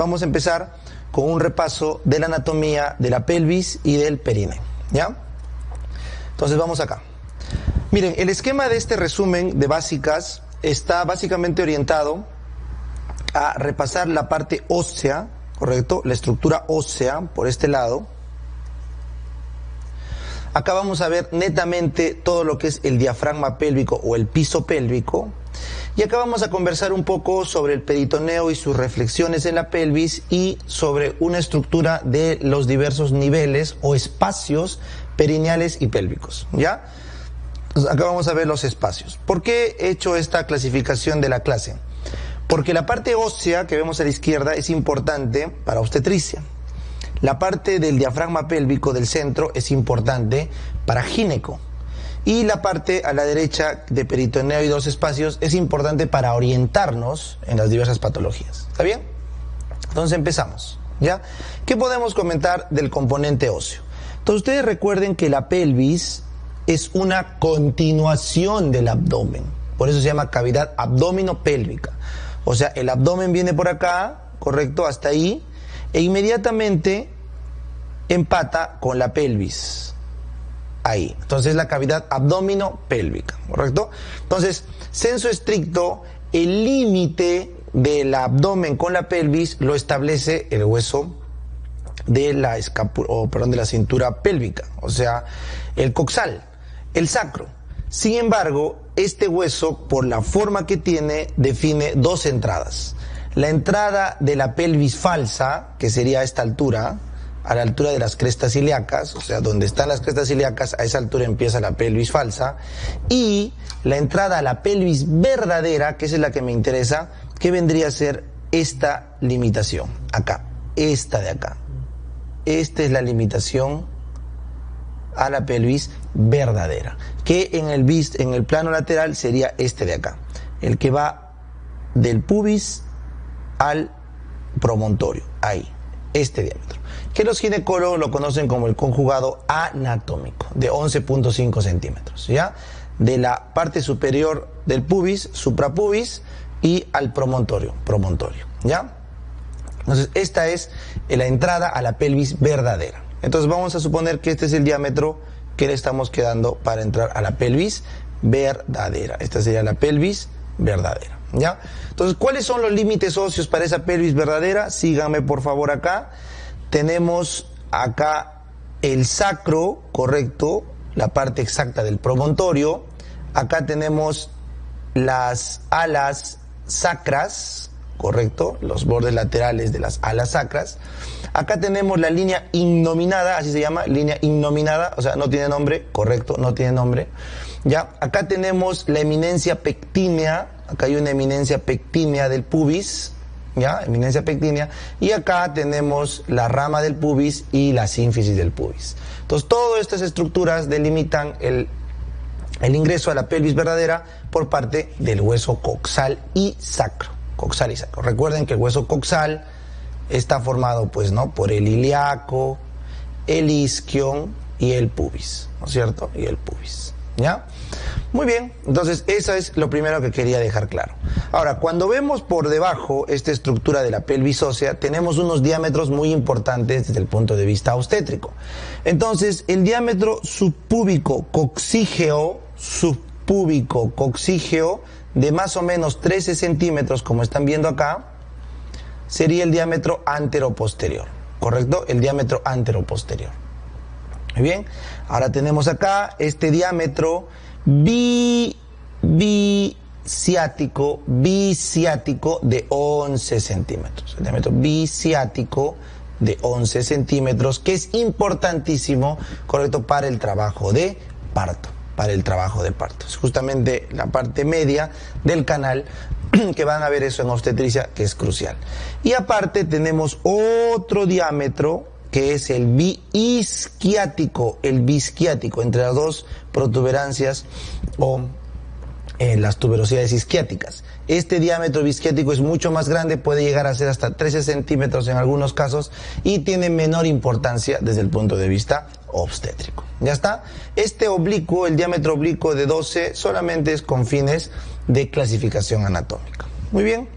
vamos a empezar con un repaso de la anatomía de la pelvis y del períneo, ¿ya? Entonces vamos acá. Miren, el esquema de este resumen de básicas está básicamente orientado a repasar la parte ósea, ¿correcto? La estructura ósea por este lado. Acá vamos a ver netamente todo lo que es el diafragma pélvico o el piso pélvico. Y acá vamos a conversar un poco sobre el peritoneo y sus reflexiones en la pelvis y sobre una estructura de los diversos niveles o espacios perineales y pélvicos, ¿ya? Entonces, acá vamos a ver los espacios. ¿Por qué he hecho esta clasificación de la clase? Porque la parte ósea que vemos a la izquierda es importante para obstetricia. La parte del diafragma pélvico del centro es importante para gineco. Y la parte a la derecha de peritoneo y dos espacios es importante para orientarnos en las diversas patologías. ¿Está bien? Entonces empezamos, ¿ya? ¿Qué podemos comentar del componente óseo? Entonces ustedes recuerden que la pelvis es una continuación del abdomen. Por eso se llama cavidad abdominopélvica. O sea, el abdomen viene por acá, ¿correcto? Hasta ahí. E inmediatamente empata con la pelvis. Ahí. Entonces la cavidad abdominopélvica, ¿correcto? Entonces, sensu estricto, el límite del abdomen con la pelvis lo establece el hueso de la de la cintura pélvica, o sea, el coxal, el sacro. Sin embargo, este hueso, por la forma que tiene, define dos entradas. La entrada de la pelvis falsa, que sería a esta altura, a la altura de las crestas ilíacas, o sea, donde están las crestas ilíacas, a esa altura empieza la pelvis falsa, y la entrada a la pelvis verdadera, que es la que me interesa, que vendría a ser esta limitación, acá, esta de acá. Esta es la limitación a la pelvis verdadera, que en el plano lateral sería este de acá, el que va del pubis al promontorio, ahí, este diámetro, que los ginecólogos lo conocen como el conjugado anatómico, de 11.5 centímetros, ¿ya? De la parte superior del pubis, suprapubis, y al promontorio, ¿ya? Entonces, esta es la entrada a la pelvis verdadera. Entonces, vamos a suponer que este es el diámetro que le estamos quedando para entrar a la pelvis verdadera. Esta sería la pelvis verdadera, ¿ya? Entonces, ¿cuáles son los límites óseos para esa pelvis verdadera? Síganme, por favor, acá. Tenemos acá el sacro, correcto, la parte exacta del promontorio. Acá tenemos las alas sacras, correcto, los bordes laterales de las alas sacras. Acá tenemos la línea innominada, así se llama, línea innominada, o sea, no tiene nombre, correcto, no tiene nombre. Ya, acá tenemos la eminencia pectínea, acá hay una eminencia pectínea del pubis, ya, eminencia pectínea, y acá tenemos la rama del pubis y la sínfisis del pubis. Entonces, todas estas estructuras delimitan el ingreso a la pelvis verdadera por parte del hueso coxal y sacro. Coxal y sacro. Recuerden que el hueso coxal está formado, pues, ¿no?, por el ilíaco, el isquion y el pubis, ¿no es cierto? Y el pubis, ¿ya? Muy bien, entonces eso es lo primero que quería dejar claro. Ahora, cuando vemos por debajo esta estructura de la pelvis ósea, tenemos unos diámetros muy importantes desde el punto de vista obstétrico. Entonces, el diámetro subpúbico coxígeo de más o menos 13 centímetros, como están viendo acá, sería el diámetro anteroposterior, ¿correcto? El diámetro anteroposterior. Muy bien, ahora tenemos acá este diámetro biciático de 11 centímetros. El diámetro biciático de 11 centímetros, que es importantísimo, correcto, para el trabajo de parto. Es justamente la parte media del canal, que van a ver eso en obstetricia, que es crucial. Y aparte tenemos otro diámetro, que es el biisquiático, entre las dos protuberancias o las tuberosidades isquiáticas. Este diámetro bisquiático es mucho más grande, puede llegar a ser hasta 13 centímetros en algunos casos y tiene menor importancia desde el punto de vista obstétrico. ¿Ya está? Este oblicuo, el diámetro oblicuo de 12, solamente es con fines de clasificación anatómica. Muy bien.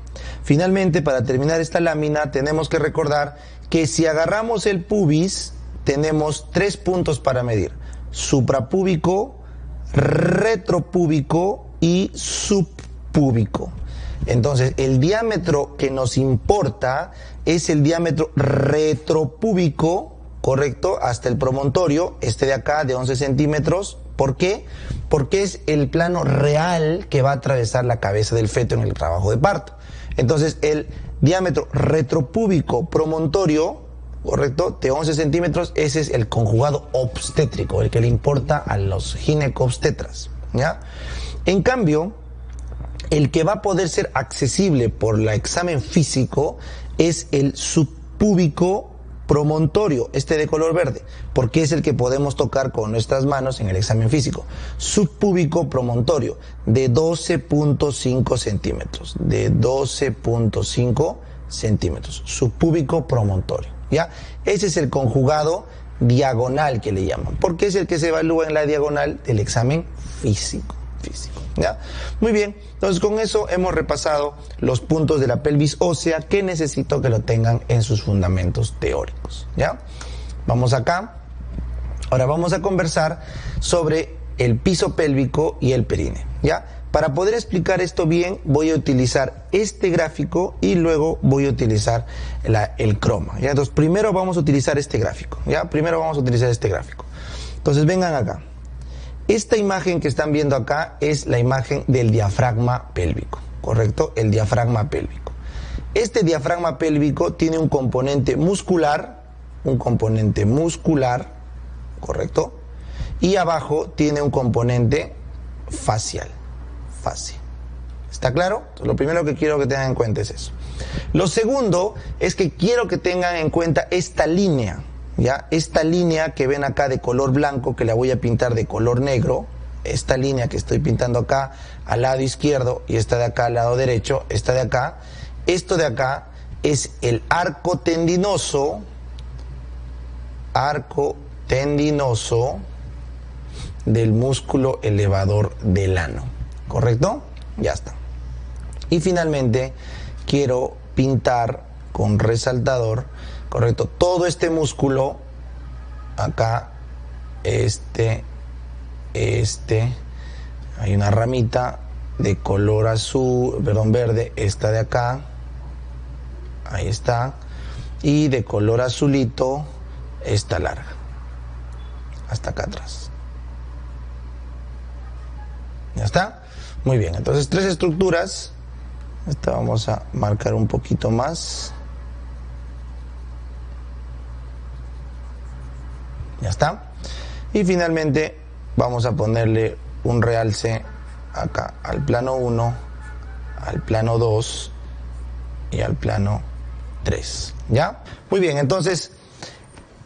Finalmente, para terminar esta lámina, tenemos que recordar que si agarramos el pubis, tenemos 3 puntos para medir: suprapúbico, retropúbico y subpúbico. Entonces, el diámetro que nos importa es el diámetro retropúbico, ¿correcto? Hasta el promontorio, este de acá, de 11 centímetros. ¿Por qué? Porque es el plano real que va a atravesar la cabeza del feto en el trabajo de parto. Entonces, el diámetro retropúbico promontorio, ¿correcto?, de 11 centímetros, ese es el conjugado obstétrico, el que le importa a los ginecobstetras, ¿ya? En cambio, el que va a poder ser accesible por el examen físico es el subpúbico promontorio, este de color verde, porque es el que podemos tocar con nuestras manos en el examen físico. Subpúbico promontorio, de 12.5 centímetros, de 12.5 centímetros, subpúbico promontorio, ¿ya? Ese es el conjugado diagonal que le llaman, porque es el que se evalúa en la diagonal del examen físico, ¿ya? Muy bien, entonces con eso hemos repasado los puntos de la pelvis ósea que necesito que lo tengan en sus fundamentos teóricos, ¿ya? Vamos acá. Ahora vamos a conversar sobre el piso pélvico y el períneo, ¿ya? Para poder explicar esto bien, voy a utilizar este gráfico y luego voy a utilizar el croma, ¿ya? Entonces primero vamos a utilizar este gráfico, ¿ya? Primero vamos a utilizar este gráfico. Entonces vengan acá. Esta imagen que están viendo acá es la imagen del diafragma pélvico, ¿correcto? El diafragma pélvico. Este diafragma pélvico tiene un componente muscular, ¿correcto? Y abajo tiene un componente facial, fascia. ¿Está claro? Entonces, lo primero que quiero que tengan en cuenta es eso. Lo segundo es que quiero que tengan en cuenta esta línea, ¿ya? Esta línea que ven acá de color blanco, que la voy a pintar de color negro, esta línea que estoy pintando acá al lado izquierdo y esta de acá al lado derecho, esta de acá, esto de acá es el arco tendinoso del músculo elevador del ano, ¿correcto? Ya está. Y finalmente quiero pintar con resaltador, ¿correcto?, todo este músculo acá, hay una ramita de color azul, perdón, verde, esta de acá, ahí está, y de color azulito esta larga, hasta acá atrás. ¿Ya está? Muy bien, entonces 3 estructuras. Esta vamos a marcar un poquito más. Ya está. Y finalmente vamos a ponerle un realce acá al plano 1, al plano 2 y al plano 3. ¿Ya? Muy bien, entonces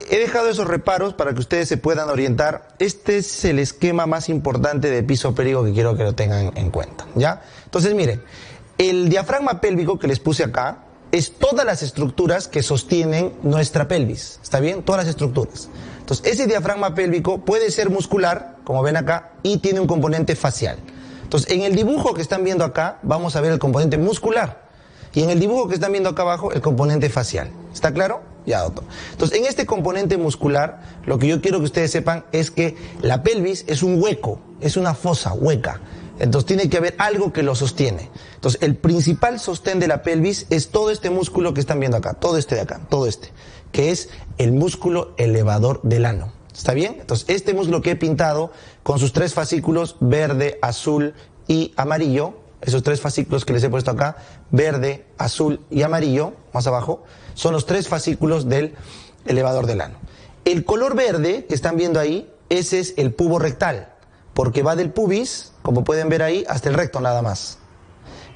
he dejado esos reparos para que ustedes se puedan orientar. Este es el esquema más importante de piso pélvico que quiero que lo tengan en cuenta, ¿ya? Entonces miren, el diafragma pélvico que les puse acá es todas las estructuras que sostienen nuestra pelvis, ¿está bien? Todas las estructuras. Entonces ese diafragma pélvico puede ser muscular, como ven acá, y tiene un componente facial. Entonces en el dibujo que están viendo acá vamos a ver el componente muscular y en el dibujo que están viendo acá abajo el componente facial. ¿Está claro? Ya, doctor. Entonces, en este componente muscular, lo que yo quiero que ustedes sepan es que la pelvis es un hueco, es una fosa hueca. Entonces, tiene que haber algo que lo sostiene. Entonces, el principal sostén de la pelvis es todo este músculo que están viendo acá, todo este de acá, todo este, que es el músculo elevador del ano. ¿Está bien? Entonces, este músculo que he pintado con sus 3 fascículos, verde, azul y amarillo, esos 3 fascículos que les he puesto acá, verde, azul y amarillo, más abajo, son los 3 fascículos del elevador del ano. El color verde que están viendo ahí, ese es el pubo rectal, porque va del pubis, como pueden ver ahí, hasta el recto nada más.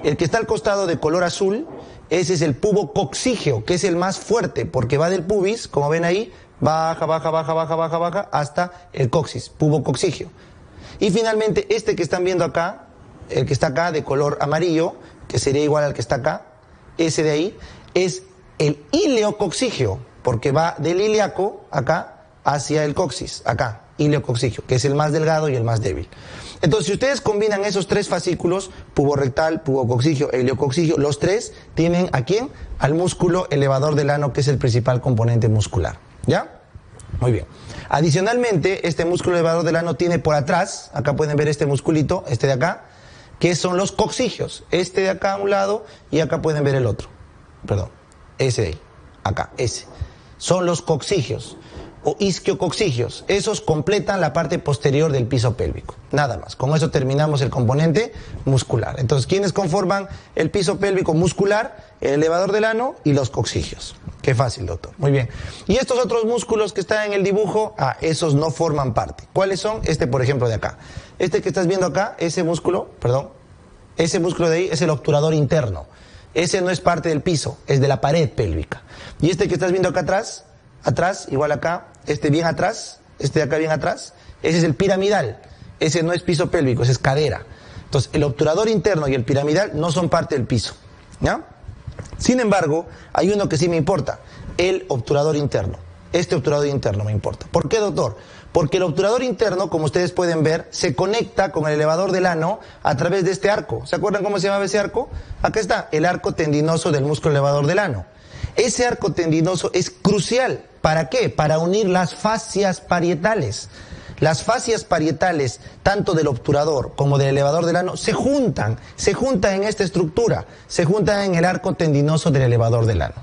El que está al costado de color azul, ese es el pubo coccígeo, que es el más fuerte, porque va del pubis, como ven ahí, baja, baja, baja, baja, baja, baja, hasta el coxis, pubo coccígeo. Y finalmente, este que están viendo acá, el que está acá de color amarillo, que sería igual al que está acá, ese de ahí, es el ileococcígeo, porque va del ilíaco, acá, hacia el coxis, acá, ileococcígeo, que es el más delgado y el más débil. Entonces, si ustedes combinan esos tres fascículos, puborectal, pubococcigio e iliococcigio, los tres tienen ¿a quién? Al músculo elevador del ano, que es el principal componente muscular. ¿Ya? Muy bien. Adicionalmente, este músculo elevador del ano tiene por atrás, acá pueden ver este musculito, este de acá, que son los coccigios. Este de acá a un lado y acá pueden ver el otro. Perdón, ese de ahí, acá, ese. Son los coccigios o isquiococcigios. Esos completan la parte posterior del piso pélvico. Nada más. Con eso terminamos el componente muscular. Entonces, ¿quiénes conforman el piso pélvico muscular? El elevador del ano y los coccigios. Qué fácil, doctor. Muy bien. Y estos otros músculos que están en el dibujo, esos no forman parte. ¿Cuáles son? Este, por ejemplo, de acá. Este que estás viendo acá, ese músculo, ese músculo de ahí es el obturador interno. Ese no es parte del piso, es de la pared pélvica. Y este que estás viendo acá atrás, igual acá, este bien atrás, este de acá bien atrás, ese es el piramidal. Ese no es piso pélvico, ese es cadera. Entonces, el obturador interno y el piramidal no son parte del piso. ¿Ya? Sin embargo, hay uno que sí me importa, el obturador interno. Este obturador interno me importa. ¿Por qué, doctor? Porque el obturador interno, como ustedes pueden ver, se conecta con el elevador del ano a través de este arco. ¿Se acuerdan cómo se llamaba ese arco? Acá está, el arco tendinoso del músculo elevador del ano. Ese arco tendinoso es crucial. ¿Para qué? Para unir las fascias parietales. Las fascias parietales, tanto del obturador como del elevador del ano, se juntan en esta estructura, se juntan en el arco tendinoso del elevador del ano.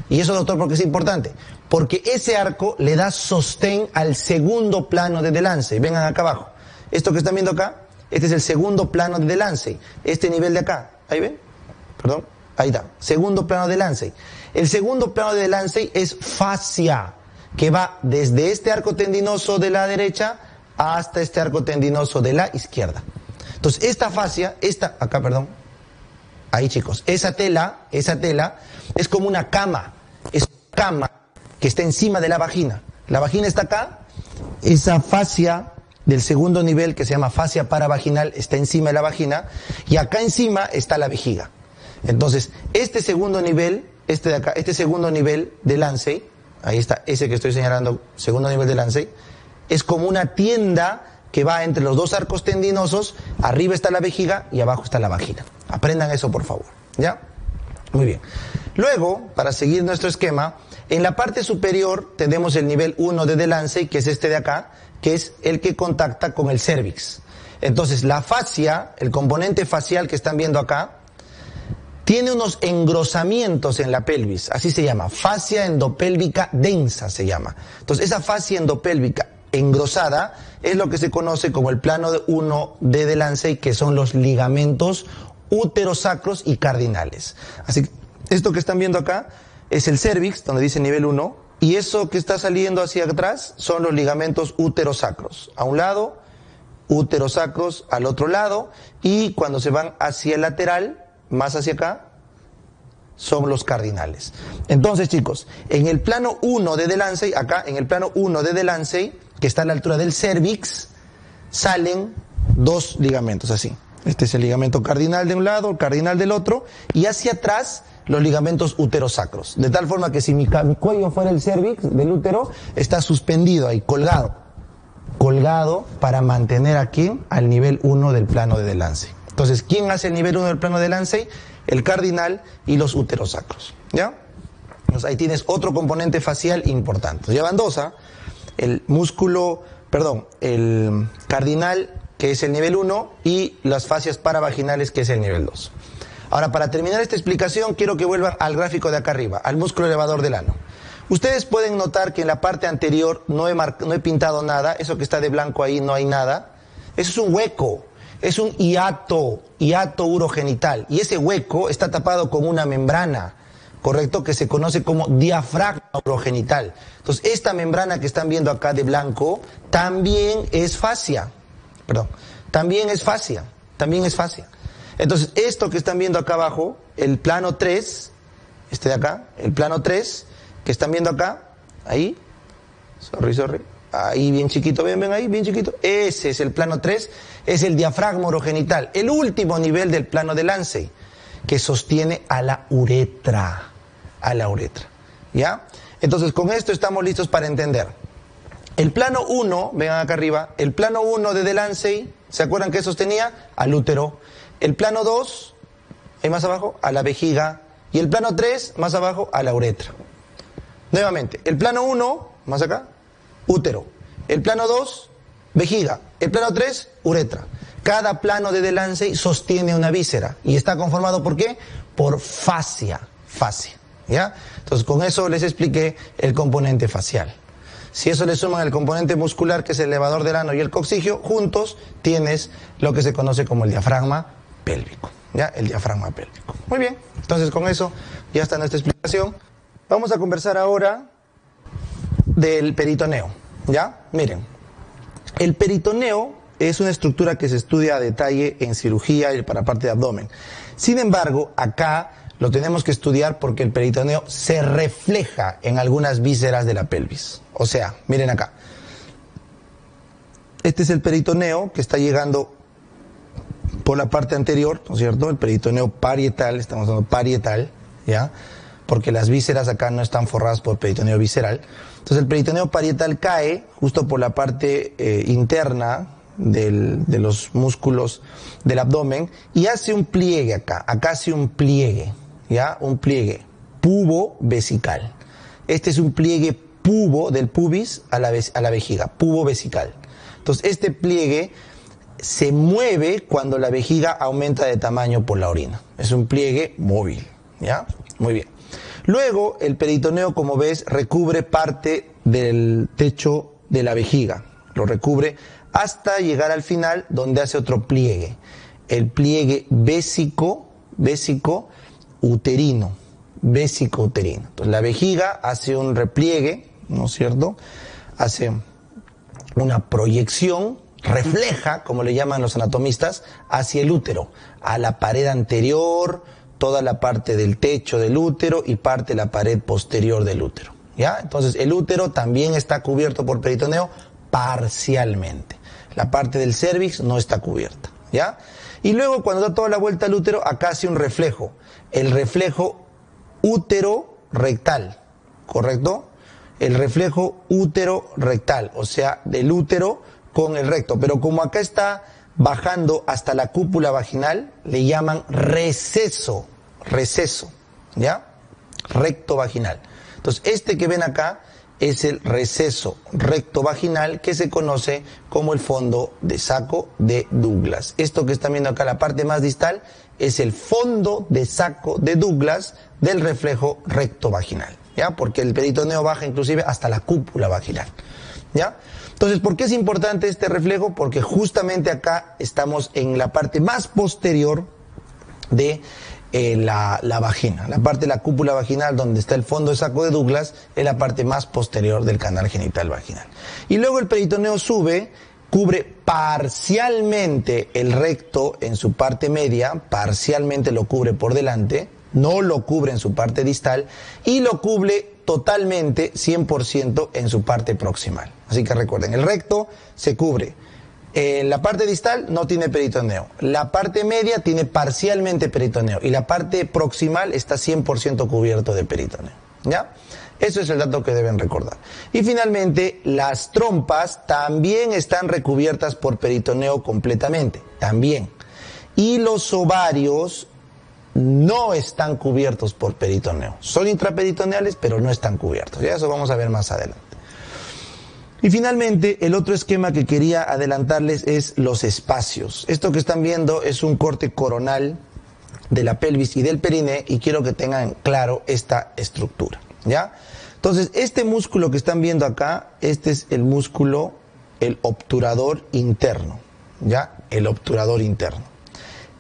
Y eso, doctor, ¿por qué es importante? Porque ese arco le da sostén al segundo plano de Delancey. Vengan acá abajo. Esto que están viendo acá, este es el segundo plano de Delancey. Este nivel de acá, ¿ahí ven? Perdón, ahí está. Segundo plano de Delancey. El segundo plano de Delancey es fascia, que va desde este arco tendinoso de la derecha hasta este arco tendinoso de la izquierda. Entonces, esta fascia, ahí chicos, esa tela es como una cama, es una cama que está encima de la vagina. La vagina está acá, esa fascia del segundo nivel, que se llama fascia paravaginal, está encima de la vagina, y acá encima está la vejiga. Entonces, este segundo nivel, este de acá, este segundo nivel de Delancey, ahí está, ese que estoy señalando, segundo nivel de Delancey, es como una tienda que va entre los dos arcos tendinosos, arriba está la vejiga y abajo está la vagina. Aprendan eso, por favor, ¿ya? Muy bien. Luego, para seguir nuestro esquema, en la parte superior tenemos el nivel 1 de Delancey, que es este de acá, que es el que contacta con el cérvix. Entonces, la fascia, el componente facial que están viendo acá, tiene unos engrosamientos en la pelvis, así se llama, fascia endopélvica densa se llama. Entonces, esa fascia endopélvica engrosada es lo que se conoce como el plano 1 de Delancey, que son los ligamentos uterosacros y cardinales. Así que esto que están viendo acá es el cérvix, donde dice nivel 1, y eso que está saliendo hacia atrás son los ligamentos uterosacros. A un lado, uterosacros al otro lado, y cuando se van hacia el lateral, más hacia acá, son los cardinales. Entonces, chicos, en el plano 1 de Delancey, acá, en el plano 1 de Delancey, que está a la altura del cérvix, salen dos ligamentos, así. Este es el ligamento cardinal de un lado, cardinal del otro, y hacia atrás, los ligamentos uterosacros. De tal forma que si mi cuello fuera el cérvix del útero, está suspendido ahí, colgado para mantener aquí al nivel 1 del plano de Delancey. Entonces, ¿quién hace el nivel 1 del plano de Delancey? El cardinal y los uterosacros, ¿ya? Entonces, ahí tienes otro componente facial importante. Entonces, ya van dos, el cardinal, que es el nivel 1, y las fascias paravaginales, que es el nivel 2. Ahora, para terminar esta explicación, quiero que vuelvan al gráfico de acá arriba, al músculo elevador del ano. Ustedes pueden notar que en la parte anterior no he pintado nada, eso que está de blanco ahí no hay nada. Eso es un hueco. Es un hiato urogenital, y ese hueco está tapado con una membrana, ¿correcto? Que se conoce como diafragma urogenital. Entonces, esta membrana que están viendo acá de blanco también es fascia. También es fascia. Entonces, esto que están viendo acá abajo, el plano 3, este de acá, el plano 3, que están viendo acá, ahí, sorry. Ahí bien chiquito, ven ahí, bien chiquito. Ese es el plano 3, es el diafragma urogenital, el último nivel del plano de Delancey, que sostiene a la uretra. ¿Ya? Entonces, con esto estamos listos para entender. El plano 1, vean acá arriba, el plano 1 de Delancey, ¿se acuerdan que sostenía? Al útero. El plano 2, ahí más abajo, a la vejiga. Y el plano 3, más abajo, a la uretra. Nuevamente, el plano 1, más acá, útero. El plano 2, vejiga. El plano 3, uretra. Cada plano de Delancey sostiene una víscera. ¿Y está conformado por qué? Por fascia. Fascia. ¿Ya? Entonces, con eso les expliqué el componente facial. Si eso le suman el componente muscular, que es el elevador del ano y el coccigio, juntos tienes lo que se conoce como el diafragma pélvico. ¿Ya? El diafragma pélvico. Muy bien. Entonces, con eso ya está nuestra explicación. Vamos a conversar ahora del peritoneo. ¿Ya? Miren. El peritoneo es una estructura que se estudia a detalle en cirugía y para parte de abdomen. Sin embargo, acá lo tenemos que estudiar porque el peritoneo se refleja en algunas vísceras de la pelvis. O sea, miren acá. Este es el peritoneo que está llegando por la parte anterior, ¿no es cierto? El peritoneo parietal, estamos hablando parietal, ¿ya? Porque las vísceras acá no están forradas por peritoneo visceral. Entonces el peritoneo parietal cae justo por la parte interna de los músculos del abdomen y hace un pliegue acá. Acá hace un pliegue. ¿Ya? Un pliegue pubo-vesical. Este es un pliegue pubo del pubis a la vejiga, pubo-vesical. Entonces, este pliegue se mueve cuando la vejiga aumenta de tamaño por la orina. Es un pliegue móvil, ¿ya? Muy bien. Luego, el peritoneo, como ves, recubre parte del techo de la vejiga. Lo recubre hasta llegar al final, donde hace otro pliegue. El pliegue uterino, vésico-uterino. Entonces la vejiga hace un repliegue, ¿no es cierto? Hace una proyección, refleja, como le llaman los anatomistas, hacia el útero, a la pared anterior, toda la parte del techo del útero y parte de la pared posterior del útero. ¿Ya? Entonces el útero también está cubierto por peritoneo parcialmente. La parte del cérvix no está cubierta. ¿Ya? Y luego cuando da toda la vuelta al útero, acá hace un reflejo. El reflejo útero-rectal, ¿correcto? El reflejo útero-rectal, o sea, del útero con el recto. Pero como acá está bajando hasta la cúpula vaginal, le llaman receso, ¿ya? Recto vaginal. Entonces, este que ven acá es el receso recto vaginal que se conoce como el fondo de saco de Douglas. Esto que están viendo acá, la parte más distal, es el fondo de saco de Douglas del reflejo recto vaginal, ¿ya? Porque el peritoneo baja inclusive hasta la cúpula vaginal, ¿ya? Entonces, ¿por qué es importante este reflejo? Porque justamente acá estamos en la parte más posterior de la vagina. La parte de la cúpula vaginal, donde está el fondo de saco de Douglas, es la parte más posterior del canal genital vaginal. Y luego el peritoneo sube, cubre parcialmente el recto en su parte media, parcialmente lo cubre por delante, no lo cubre en su parte distal, y lo cubre totalmente, 100% en su parte proximal. Así que recuerden, el recto se cubre. La parte distal no tiene peritoneo. La parte media tiene parcialmente peritoneo. Y la parte proximal está 100% cubierto de peritoneo. ¿Ya? Eso es el dato que deben recordar. Y finalmente, las trompas también están recubiertas por peritoneo completamente. También. Y los ovarios no están cubiertos por peritoneo. Son intraperitoneales, pero no están cubiertos. Ya eso vamos a ver más adelante. Y finalmente, el otro esquema que quería adelantarles es los espacios. Esto que están viendo es un corte coronal de la pelvis y del periné, y quiero que tengan claro esta estructura, ¿ya? Entonces, este músculo que están viendo acá, este es el músculo, el obturador interno, ¿ya? El obturador interno.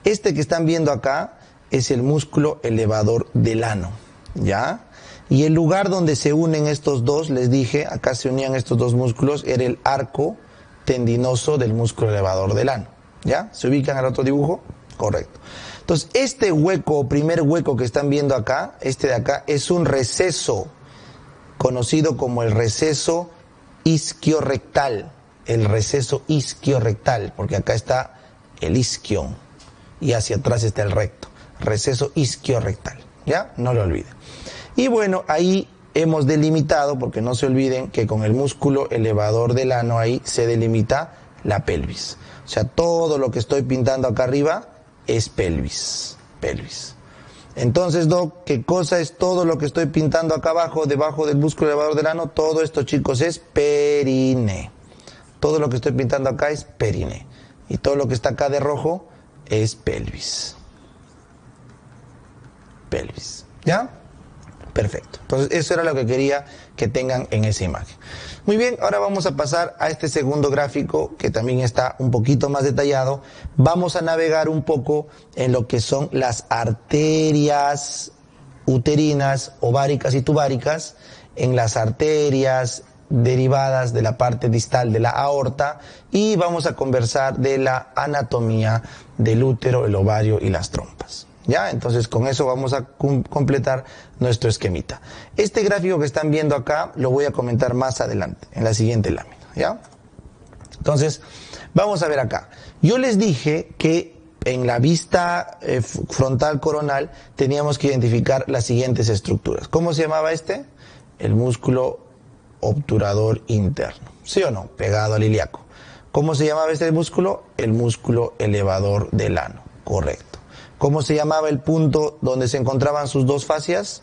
Este que están viendo acá es el músculo elevador del ano, ¿ya? Y el lugar donde se unen estos dos, les dije, acá se unían estos dos músculos, era el arco tendinoso del músculo elevador del ano. ¿Ya? ¿Se ubican al otro dibujo? Correcto. Entonces, este hueco, o primer hueco que están viendo acá, este de acá, es un receso conocido como el receso isquiorrectal. El receso isquiorrectal, porque acá está el isquion y hacia atrás está el recto. Receso isquiorrectal. ¿Ya? No lo olviden. Y bueno, ahí hemos delimitado, porque no se olviden que con el músculo elevador del ano ahí se delimita la pelvis. O sea, todo lo que estoy pintando acá arriba es pelvis. Entonces, Doc, ¿qué cosa es todo lo que estoy pintando acá abajo, debajo del músculo elevador del ano? Todo esto, chicos, es perine. Todo lo que estoy pintando acá es perine. Y todo lo que está acá de rojo es pelvis. ¿Ya? Perfecto. Entonces, eso era lo que quería que tengan en esa imagen. Muy bien, ahora vamos a pasar a este segundo gráfico que también está un poquito más detallado. Vamos a navegar un poco en lo que son las arterias uterinas, ováricas y tubáricas, en las arterias derivadas de la parte distal de la aorta, y vamos a conversar de la anatomía del útero, el ovario y las trompas. ¿Ya? Entonces con eso vamos a completar nuestro esquemita. Este gráfico que están viendo acá lo voy a comentar más adelante, en la siguiente lámina. ¿Ya? Entonces, vamos a ver acá. Yo les dije que en la vista frontal coronal teníamos que identificar las siguientes estructuras. ¿Cómo se llamaba este? El músculo obturador interno. ¿Sí o no? Pegado al ilíaco. ¿Cómo se llamaba este músculo? El músculo elevador del ano. Correcto. ¿Cómo se llamaba el punto donde se encontraban sus dos fascias?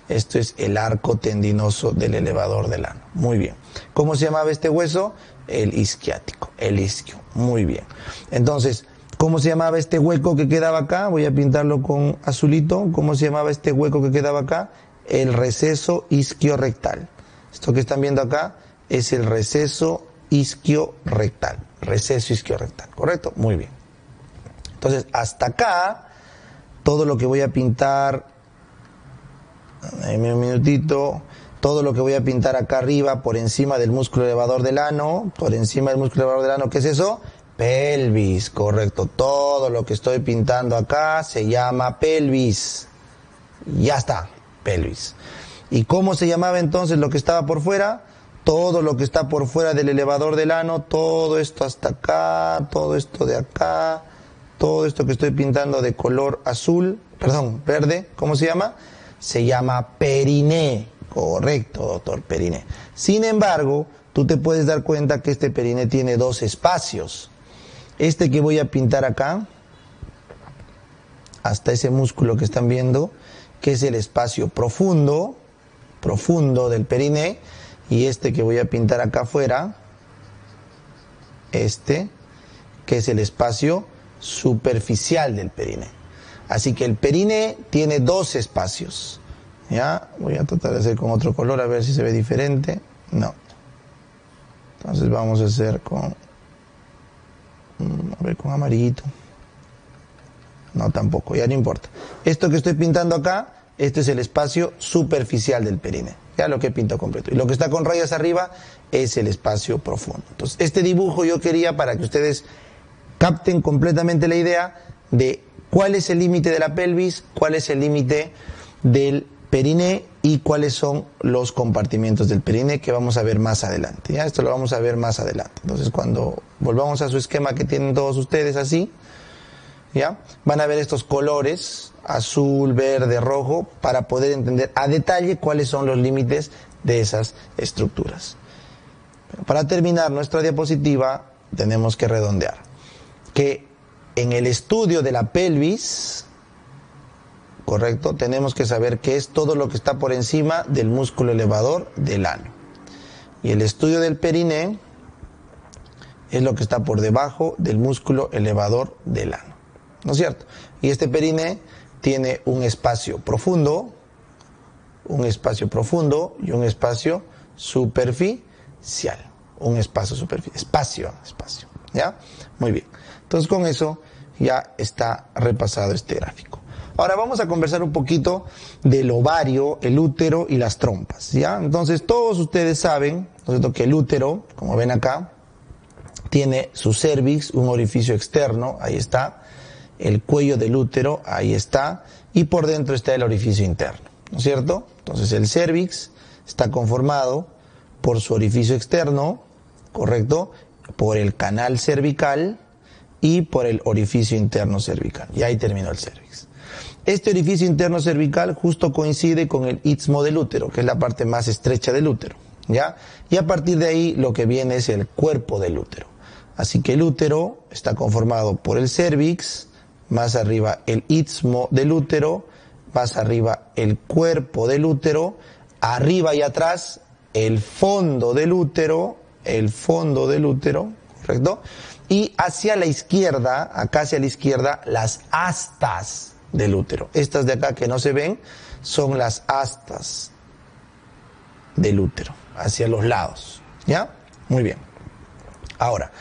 Esto es el arco tendinoso del elevador del ano. Muy bien. ¿Cómo se llamaba este hueso? El isquiático, el isquio. Muy bien. Entonces, ¿cómo se llamaba este hueco que quedaba acá? Voy a pintarlo con azulito. ¿Cómo se llamaba este hueco que quedaba acá? El receso isquiorectal. Esto que están viendo acá es el receso isquiorectal. Receso isquiorectal, ¿correcto? Muy bien. Entonces, hasta acá, todo lo que voy a pintar, un minutito, todo lo que voy a pintar acá arriba, por encima del músculo elevador del ano, ¿qué es eso? Pelvis, correcto. Todo lo que estoy pintando acá se llama pelvis. Ya está, pelvis. ¿Y cómo se llamaba entonces lo que estaba por fuera? Todo lo que está por fuera del elevador del ano, todo esto hasta acá, todo esto de acá, todo esto que estoy pintando de color verde, ¿cómo se llama? Se llama periné. Correcto, doctor, periné. Sin embargo, tú te puedes dar cuenta que este periné tiene dos espacios. Este que voy a pintar acá, hasta ese músculo que están viendo, que es el espacio profundo del periné, y este que voy a pintar acá afuera, que es el espacio superficial del periné. Así que el periné tiene dos espacios. ¿Ya? Voy a tratar de hacer con otro color a ver si se ve diferente. No. Entonces vamos a hacer con amarillito. No, tampoco, ya no importa. Esto que estoy pintando acá, este es el espacio superficial del periné. Ya lo que pinto completo. Y lo que está con rayas arriba es el espacio profundo. Entonces, este dibujo yo quería para que ustedes capten completamente la idea de cuál es el límite de la pelvis, cuál es el límite del periné y cuáles son los compartimientos del periné que vamos a ver más adelante. ¿Ya? Esto lo vamos a ver más adelante. Entonces, cuando volvamos a su esquema que tienen todos ustedes así, ¿ya? Van a ver estos colores, azul, verde, rojo, para poder entender a detalle cuáles son los límites de esas estructuras. Pero para terminar nuestra diapositiva, tenemos que redondear que en el estudio de la pelvis, correcto, tenemos que saber qué es todo lo que está por encima del músculo elevador del ano. Y el estudio del periné es lo que está por debajo del músculo elevador del ano. ¿No es cierto? Y este periné tiene un espacio profundo y un espacio superficial. Espacio. ¿Ya? Muy bien. Entonces con eso ya está repasado este gráfico. Ahora vamos a conversar un poquito del ovario, el útero y las trompas, ¿ya? Entonces todos ustedes saben, ¿no es cierto?, que el útero, como ven acá, tiene su cervix, un orificio externo, ahí está, el cuello del útero, ahí está, y por dentro está el orificio interno, ¿no es cierto? Entonces el cervix está conformado por su orificio externo, ¿correcto?, por el canal cervical y por el orificio interno cervical. Y ahí terminó el cervix. Este orificio interno cervical justo coincide con el istmo del útero, que es la parte más estrecha del útero, ¿ya? Y a partir de ahí lo que viene es el cuerpo del útero. Así que el útero está conformado por el cervix, más arriba el istmo del útero, más arriba el cuerpo del útero, arriba y atrás el fondo del útero, ¿correcto? Y hacia la izquierda, acá hacia la izquierda, las astas del útero. Estas de acá que no se ven son las astas del útero, hacia los lados, ¿ya? Muy bien. Ahora,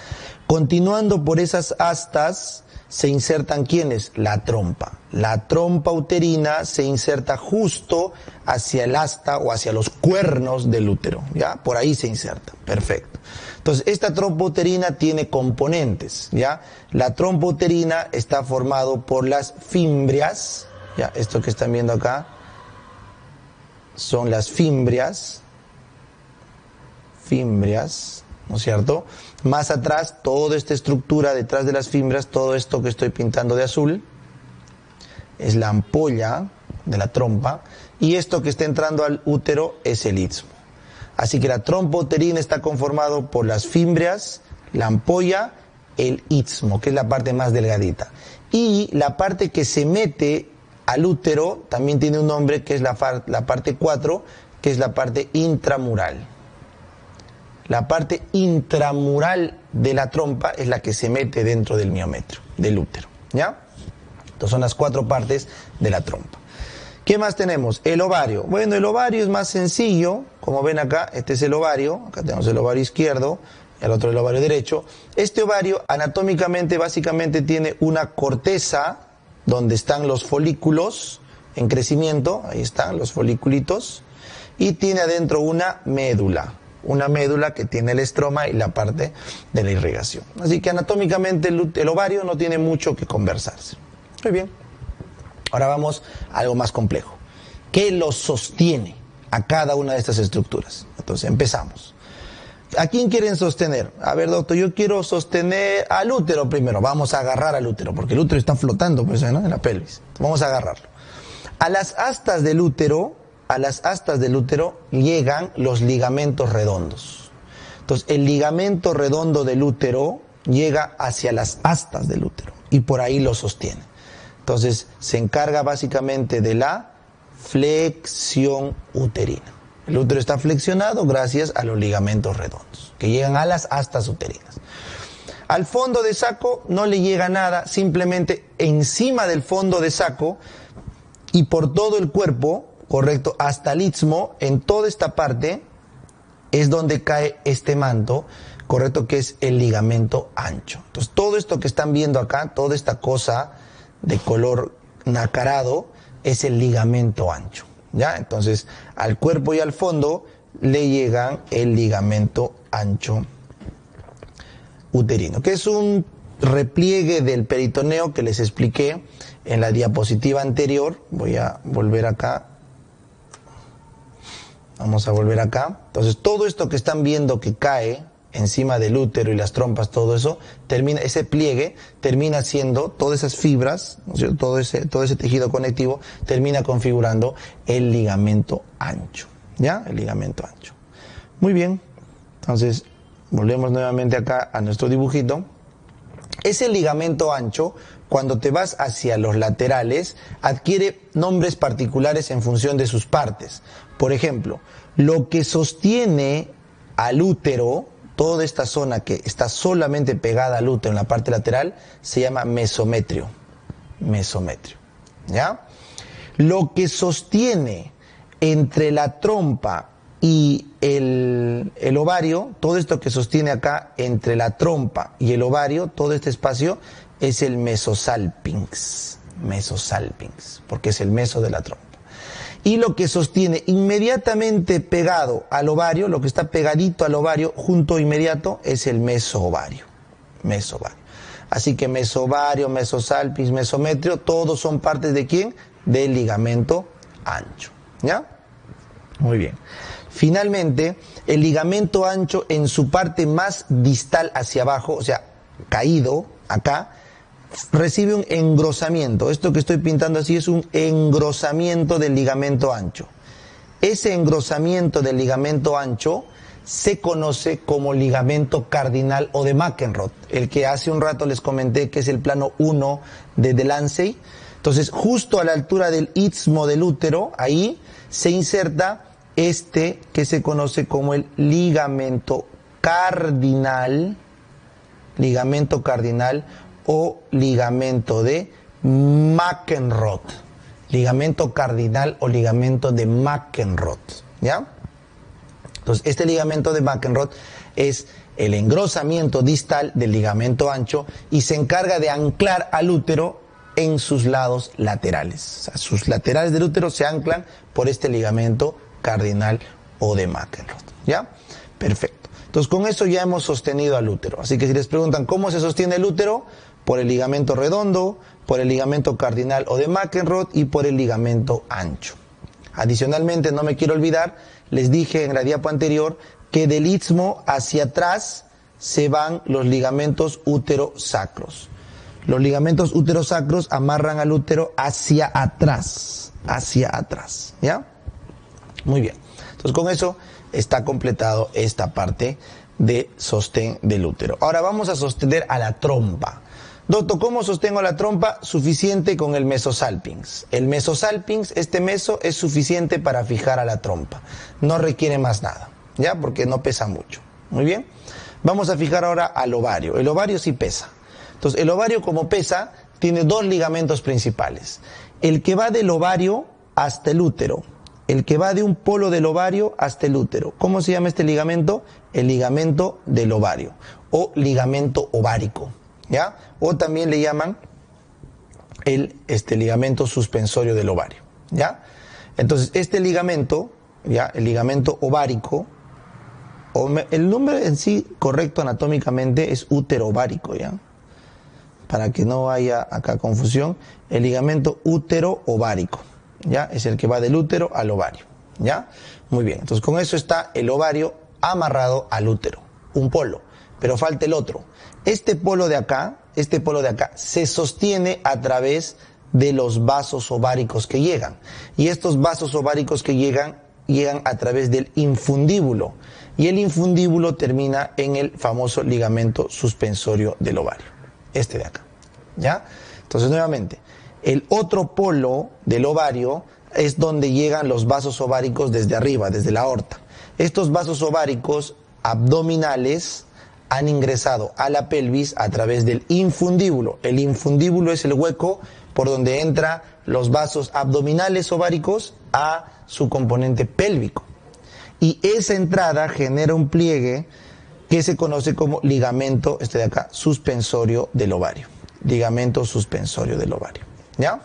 continuando por esas astas, se insertan ¿quiénes? La trompa. La trompa uterina se inserta justo hacia el asta o hacia los cuernos del útero, ¿ya? Por ahí se inserta. Perfecto. Entonces, esta trompa uterina tiene componentes, ¿ya? La trompa uterina está formado por las fimbrias, ¿ya? Esto que están viendo acá son las fimbrias, ¿no es cierto? Más atrás, toda esta estructura detrás de las fimbrias, todo esto que estoy pintando de azul, es la ampolla de la trompa, y esto que está entrando al útero es el istmo. Así que la trompa uterina está conformado por las fimbrias, la ampolla, el istmo, que es la parte más delgadita. Y la parte que se mete al útero también tiene un nombre, que es la parte 4, que es la parte intramural. La parte intramural de la trompa es la que se mete dentro del miometrio, del útero, ¿ya? Entonces son las 4 partes de la trompa. ¿Qué más tenemos? El ovario. Bueno, el ovario es más sencillo. Como ven acá, este es el ovario. Acá tenemos el ovario izquierdo, el otro el ovario derecho. Este ovario anatómicamente básicamente tiene una corteza donde están los folículos en crecimiento. Ahí están los foliculitos. Y tiene adentro una médula. Una médula que tiene el estroma y la parte de la irrigación. Así que anatómicamente el ovario no tiene mucho que conversarse. Muy bien. Ahora vamos a algo más complejo. ¿Qué lo sostiene a cada una de estas estructuras? Entonces empezamos. ¿A quién quieren sostener? A ver, doctor, yo quiero sostener al útero primero. Vamos a agarrar al útero, porque el útero está flotando, pues, ¿no? En la pelvis. Vamos a agarrarlo. A las astas del útero llegan los ligamentos redondos. Entonces, el ligamento redondo del útero llega hacia las astas del útero y por ahí lo sostiene. Entonces, se encarga básicamente de la flexión uterina. El útero está flexionado gracias a los ligamentos redondos, que llegan a las astas uterinas. Al fondo de saco no le llega nada, simplemente encima del fondo de saco y por todo el cuerpo, correcto, hasta el istmo, en toda esta parte es donde cae este manto, correcto, que es el ligamento ancho. Entonces, todo esto que están viendo acá, toda esta cosa de color nacarado, es el ligamento ancho, ¿ya? Entonces, al cuerpo y al fondo le llegan el ligamento ancho uterino, que es un repliegue del peritoneo que les expliqué en la diapositiva anterior. Voy a volver acá. Vamos a volver acá. Entonces, todo esto que están viendo que cae encima del útero y las trompas, todo eso, ese pliegue termina siendo, todas esas fibras, ¿no es cierto? Todo ese tejido conectivo termina configurando el ligamento ancho, ¿ya? El ligamento ancho. Muy bien. Entonces, volvemos nuevamente acá a nuestro dibujito. Ese ligamento ancho, cuando te vas hacia los laterales, adquiere nombres particulares en función de sus partes. Por ejemplo, lo que sostiene al útero, toda esta zona que está solamente pegada al útero en la parte lateral, se llama mesometrio. Mesometrio, ¿ya? Lo que sostiene entre la trompa y el ovario, todo esto que sostiene acá entre la trompa y el ovario, todo este espacio, es el mesosalpinx. Mesosalpinx, porque es el meso de la trompa. Y lo que sostiene inmediatamente pegado al ovario, lo que está pegadito al ovario, junto inmediato, es el mesoovario. Mesovario. Así que mesovario, mesosalpinx, mesometrio, todos son partes de ¿quién? Del ligamento ancho, ¿ya? Muy bien. Finalmente, el ligamento ancho en su parte más distal hacia abajo, o sea, caído acá, recibe un engrosamiento. Esto que estoy pintando así es un engrosamiento del ligamento ancho. Ese engrosamiento del ligamento ancho se conoce como ligamento cardinal o de McEnroth, el que hace un rato les comenté que es el plano 1 de Delancey. Entonces, justo a la altura del istmo del útero, ahí se inserta este que se conoce como el ligamento cardinal o ligamento de McEnroth. Ligamento cardinal o ligamento de McEnroth, ¿ya? Entonces, este ligamento de McEnroth es el engrosamiento distal del ligamento ancho y se encarga de anclar al útero en sus lados laterales. O sea, sus laterales del útero se anclan por este ligamento cardinal o de McEnroth, ¿ya? Perfecto. Entonces, con eso ya hemos sostenido al útero. Así que si les preguntan cómo se sostiene el útero, por el ligamento redondo, por el ligamento cardinal o de McEnroth y por el ligamento ancho. Adicionalmente, no me quiero olvidar, les dije en la diapo anterior que del istmo hacia atrás se van los ligamentos útero-sacros. Los ligamentos útero-sacros amarran al útero hacia atrás, ¿ya? Muy bien. Entonces, con eso está completado esta parte de sostén del útero. Ahora vamos a sostener a la trompa. Doctor, ¿cómo sostengo la trompa? Suficiente con el mesosalpinx. El mesosalpinx, este meso, es suficiente para fijar a la trompa. No requiere más nada, ¿ya? Porque no pesa mucho. Muy bien. Vamos a fijar ahora al ovario. El ovario sí pesa. Entonces, el ovario, como pesa, tiene dos ligamentos principales. El que va del ovario hasta el útero. El que va de un polo del ovario hasta el útero. ¿Cómo se llama este ligamento? El ligamento del ovario o ligamento ovárico, ¿ya? O también le llaman el ligamento suspensorio del ovario, ¿ya? Entonces, este ligamento, ¿ya? El ligamento ovárico, el nombre en sí correcto anatómicamente es útero ovárico, ¿ya? Para que no haya acá confusión, el ligamento útero ovárico, ¿ya? Es el que va del útero al ovario, ¿ya? Muy bien, entonces con eso está el ovario amarrado al útero, un polo, pero falta el otro. Este polo de acá se sostiene a través de los vasos ováricos que llegan. Y estos vasos ováricos que llegan a través del infundíbulo. Y el infundíbulo termina en el famoso ligamento suspensorio del ovario. Este de acá, ¿ya? Entonces, nuevamente, el otro polo del ovario es donde llegan los vasos ováricos desde arriba, desde la aorta. Estos vasos ováricos abdominales han ingresado a la pelvis a través del infundíbulo. El infundíbulo es el hueco por donde entran los vasos abdominales ováricos a su componente pélvico. Y esa entrada genera un pliegue que se conoce como ligamento, de acá, suspensorio del ovario. Ligamento suspensorio del ovario, ¿ya?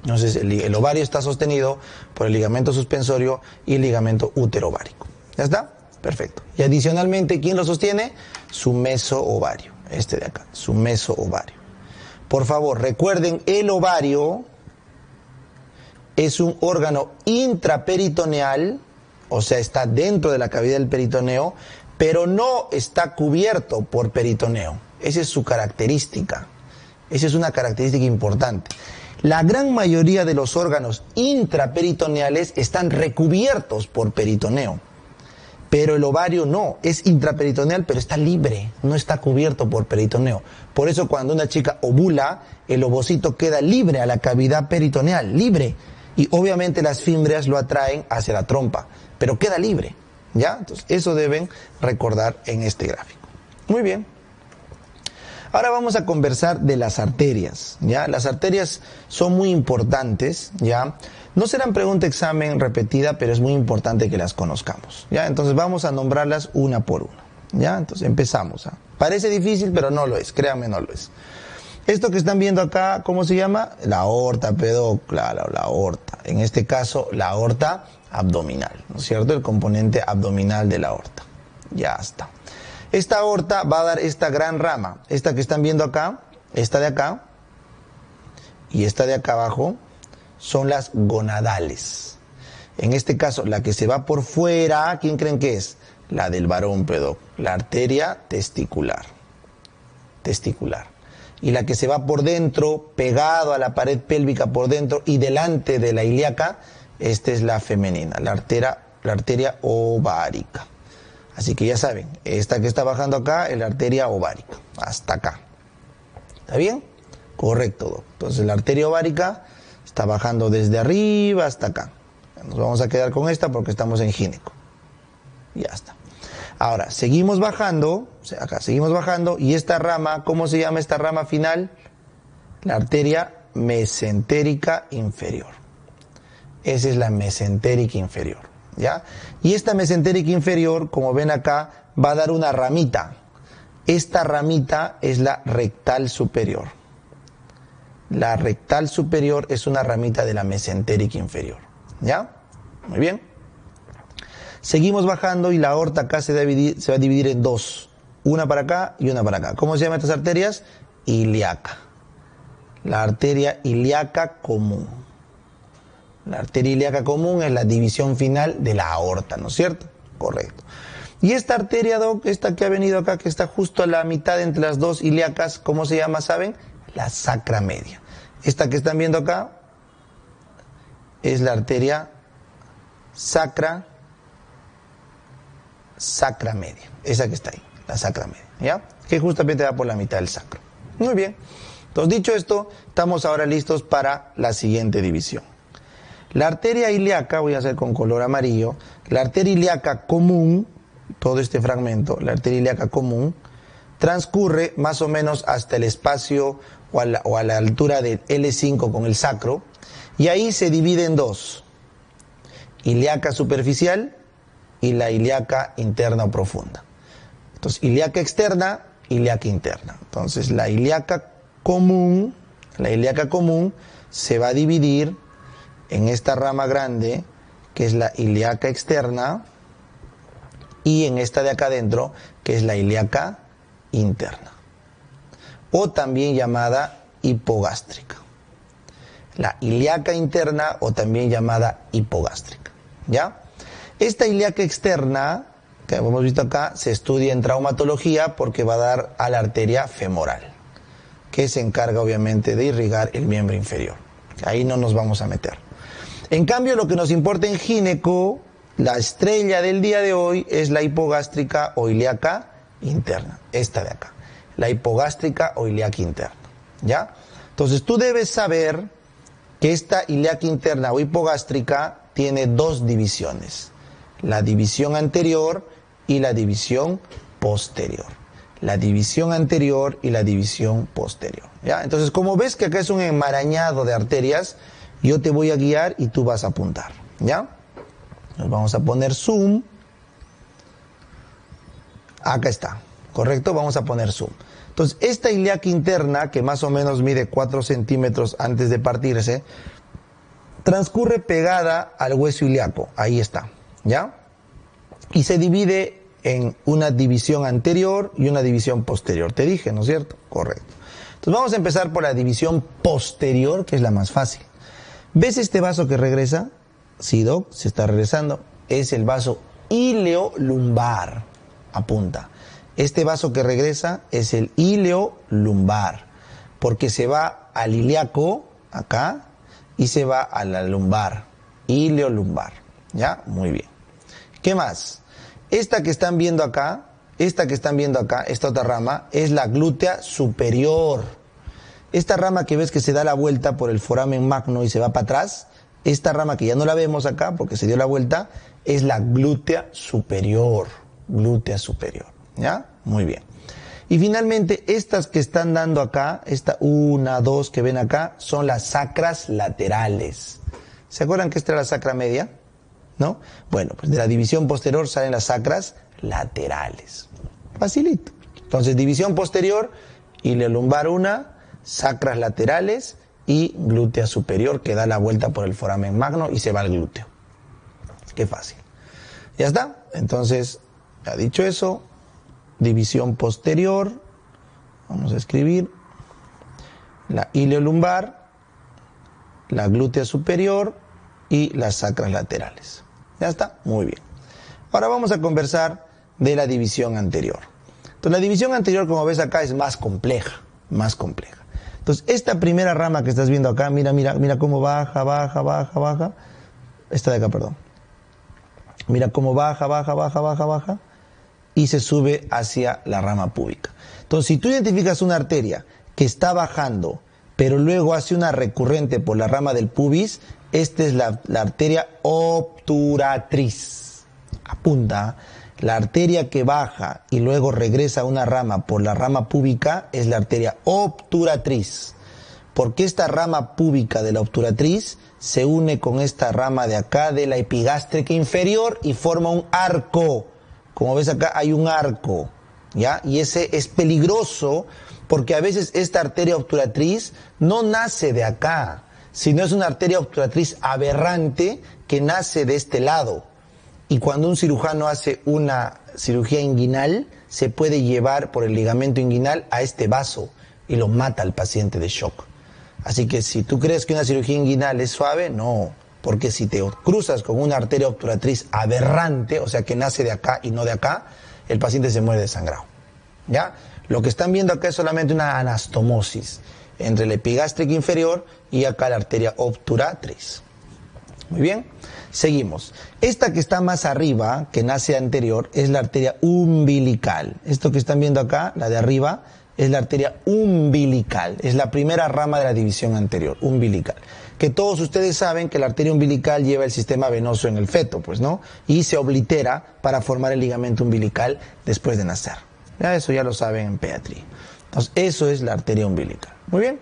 Entonces el ovario está sostenido por el ligamento suspensorio y el ligamento útero-ovárico. ¿Ya está? Perfecto. Y adicionalmente, ¿quién lo sostiene? Su meso-ovario. Este de acá, su meso-ovario. Por favor, recuerden, el ovario es un órgano intraperitoneal, o sea, está dentro de la cavidad del peritoneo, pero no está cubierto por peritoneo. Esa es su característica. Esa es una característica importante. La gran mayoría de los órganos intraperitoneales están recubiertos por peritoneo, pero el ovario no, es intraperitoneal, pero está libre, no está cubierto por peritoneo. Por eso cuando una chica ovula, el ovocito queda libre a la cavidad peritoneal, libre, y obviamente las fímbrias lo atraen hacia la trompa, pero queda libre, ¿ya? Entonces eso deben recordar en este gráfico. Muy bien. Ahora vamos a conversar de las arterias, ¿ya? Las arterias son muy importantes, ¿ya? No serán pregunta examen repetida, pero es muy importante que las conozcamos, ¿ya? Entonces vamos a nombrarlas una por una, ¿ya? Entonces empezamos. Parece difícil, pero no lo es, créanme, no lo es. Esto que están viendo acá, ¿cómo se llama? La aorta, claro, la aorta. En este caso, la aorta abdominal, ¿no es cierto? El componente abdominal de la aorta. Ya está. Esta aorta va a dar esta gran rama. Esta que están viendo acá, esta de acá y esta de acá abajo son las gonadales. En este caso, la que se va por fuera, ¿quién creen que es? La del varón, la arteria testicular. Testicular. y la que se va por dentro, pegado a la pared pélvica por dentro y delante de la ilíaca, esta es la femenina, la arteria ovárica. Así que ya saben, esta que está bajando acá es la arteria ovárica, hasta acá. ¿Está bien? Correcto, Doc. Entonces la arteria ovárica está bajando desde arriba hasta acá. Nos vamos a quedar con esta porque estamos en gineco. Ya está. Ahora, seguimos bajando, o sea, acá seguimos bajando, y esta rama, ¿cómo se llama esta rama final? La arteria mesentérica inferior. Esa es la mesentérica inferior, ¿ya? Y esta mesentérica inferior, como ven acá, va a dar una ramita. Esta ramita es la rectal superior. La rectal superior es una ramita de la mesentérica inferior, ¿ya? Muy bien. Seguimos bajando y la aorta acá se va a dividir en dos. Una para acá y una para acá. ¿Cómo se llaman estas arterias? Ilíaca. La arteria ilíaca común. La arteria ilíaca común es la división final de la aorta, ¿no es cierto? Correcto. Y esta arteria, Doc, esta que ha venido acá, que está justo a la mitad entre las dos ilíacas, ¿cómo se llama, saben? La sacra media. Esta que están viendo acá es la arteria sacra media. Esa que está ahí, la sacra media, ¿ya? Que justamente va por la mitad del sacro. Muy bien. Entonces, dicho esto, estamos ahora listos para la siguiente división. La arteria ilíaca, voy a hacer con color amarillo, la arteria ilíaca común, todo este fragmento, la arteria ilíaca común, transcurre más o menos hasta el espacio o a la altura del L5 con el sacro, y ahí se divide en dos, ilíaca superficial y la ilíaca interna o profunda. Entonces, ilíaca externa, ilíaca interna. Entonces, la ilíaca común se va a dividir en esta rama grande, que es la ilíaca externa, y en esta de acá adentro, que es la ilíaca interna, o también llamada hipogástrica. La ilíaca interna, o también llamada hipogástrica, ¿ya? Esta ilíaca externa, que hemos visto acá, se estudia en traumatología porque va a dar a la arteria femoral, que se encarga obviamente de irrigar el miembro inferior. Ahí no nos vamos a meter. En cambio, lo que nos importa en gineco, la estrella del día de hoy es la hipogástrica o ilíaca interna, esta de acá, la hipogástrica o ilíaca interna, ¿ya? Entonces tú debes saber que esta ilíaca interna o hipogástrica tiene dos divisiones, la división anterior y la división posterior. La división anterior y la división posterior, ¿ya? Entonces, como ves que acá es un enmarañado de arterias, yo te voy a guiar y tú vas a apuntar, ¿ya? Nos vamos a poner zoom. Acá está, ¿correcto? Vamos a poner zoom. Entonces, esta ilíaca interna, que más o menos mide 4 centímetros antes de partirse, transcurre pegada al hueso ilíaco. Ahí está, ¿ya? Y se divide en una división anterior y una división posterior. Te dije, ¿no es cierto? Correcto. Entonces vamos a empezar por la división posterior, que es la más fácil. ¿Ves este vaso que regresa? Sí, Doc, se está regresando. Es el vaso ileolumbar. Apunta. Este vaso que regresa es el ileolumbar, porque se va al ilíaco, acá, y se va a la lumbar. Ileolumbar. ¿Ya? Muy bien. ¿Qué más? Esta que están viendo acá, esta otra rama, es la glútea superior. Esta rama que ves que se da la vuelta por el foramen magno y se va para atrás, esta rama que ya no la vemos acá porque se dio la vuelta, es la glútea superior. Glútea superior. ¿Ya? Muy bien. Y finalmente, estas que están dando acá, esta 1, 2 que ven acá, son las sacras laterales. ¿Se acuerdan que esta era la sacra media? ¿No? Bueno, pues de la división posterior salen las sacras laterales. Facilito. Entonces, división posterior, ileolumbar una, sacras laterales y glútea superior que da la vuelta por el foramen magno y se va al glúteo. Qué fácil. ¿Ya está? Entonces, ya dicho eso, división posterior, vamos a escribir la ileolumbar, la glútea superior y las sacras laterales. ¿Ya está? Muy bien. Ahora vamos a conversar de la división anterior. Entonces, la división anterior, como ves acá, es más compleja. más compleja. Entonces, esta primera rama que estás viendo acá, mira cómo baja, baja, baja, baja. Esta de acá, perdón. Mira cómo baja, baja, baja, baja, baja. Y se sube hacia la rama púbica. Entonces, si tú identificas una arteria que está bajando, pero luego hace una recurrente por la rama del pubis, esta es la arteria obturatriz. Apunta, la arteria que baja y luego regresa a una rama por la rama púbica es la arteria obturatriz. Porque esta rama púbica de la obturatriz se une con esta rama de acá de la epigástrica inferior y forma un arco. Como ves acá hay un arco, ¿ya? Y ese es peligroso porque a veces esta arteria obturatriz no nace de acá, sino es una arteria obturatriz aberrante que nace de este lado. Y cuando un cirujano hace una cirugía inguinal, se puede llevar por el ligamento inguinal a este vaso y lo mata al paciente de shock. Así que si tú crees que una cirugía inguinal es suave, no. Porque si te cruzas con una arteria obturatriz aberrante, o sea que nace de acá y no de acá, el paciente se muere desangrado. ¿Ya? Lo que están viendo acá es solamente una anastomosis entre la epigástrica inferior y acá la arteria obturatriz. Muy bien, seguimos. Esta que está más arriba, que nace anterior, es la arteria umbilical. Esto que están viendo acá, la de arriba, es la arteria umbilical. Es la primera rama de la división anterior, umbilical. Que todos ustedes saben que la arteria umbilical lleva el sistema venoso en el feto, pues, ¿no? Y se oblitera para formar el ligamento umbilical después de nacer. Ya eso ya lo saben en pediatría. Entonces, eso es la arteria umbilical. Muy bien.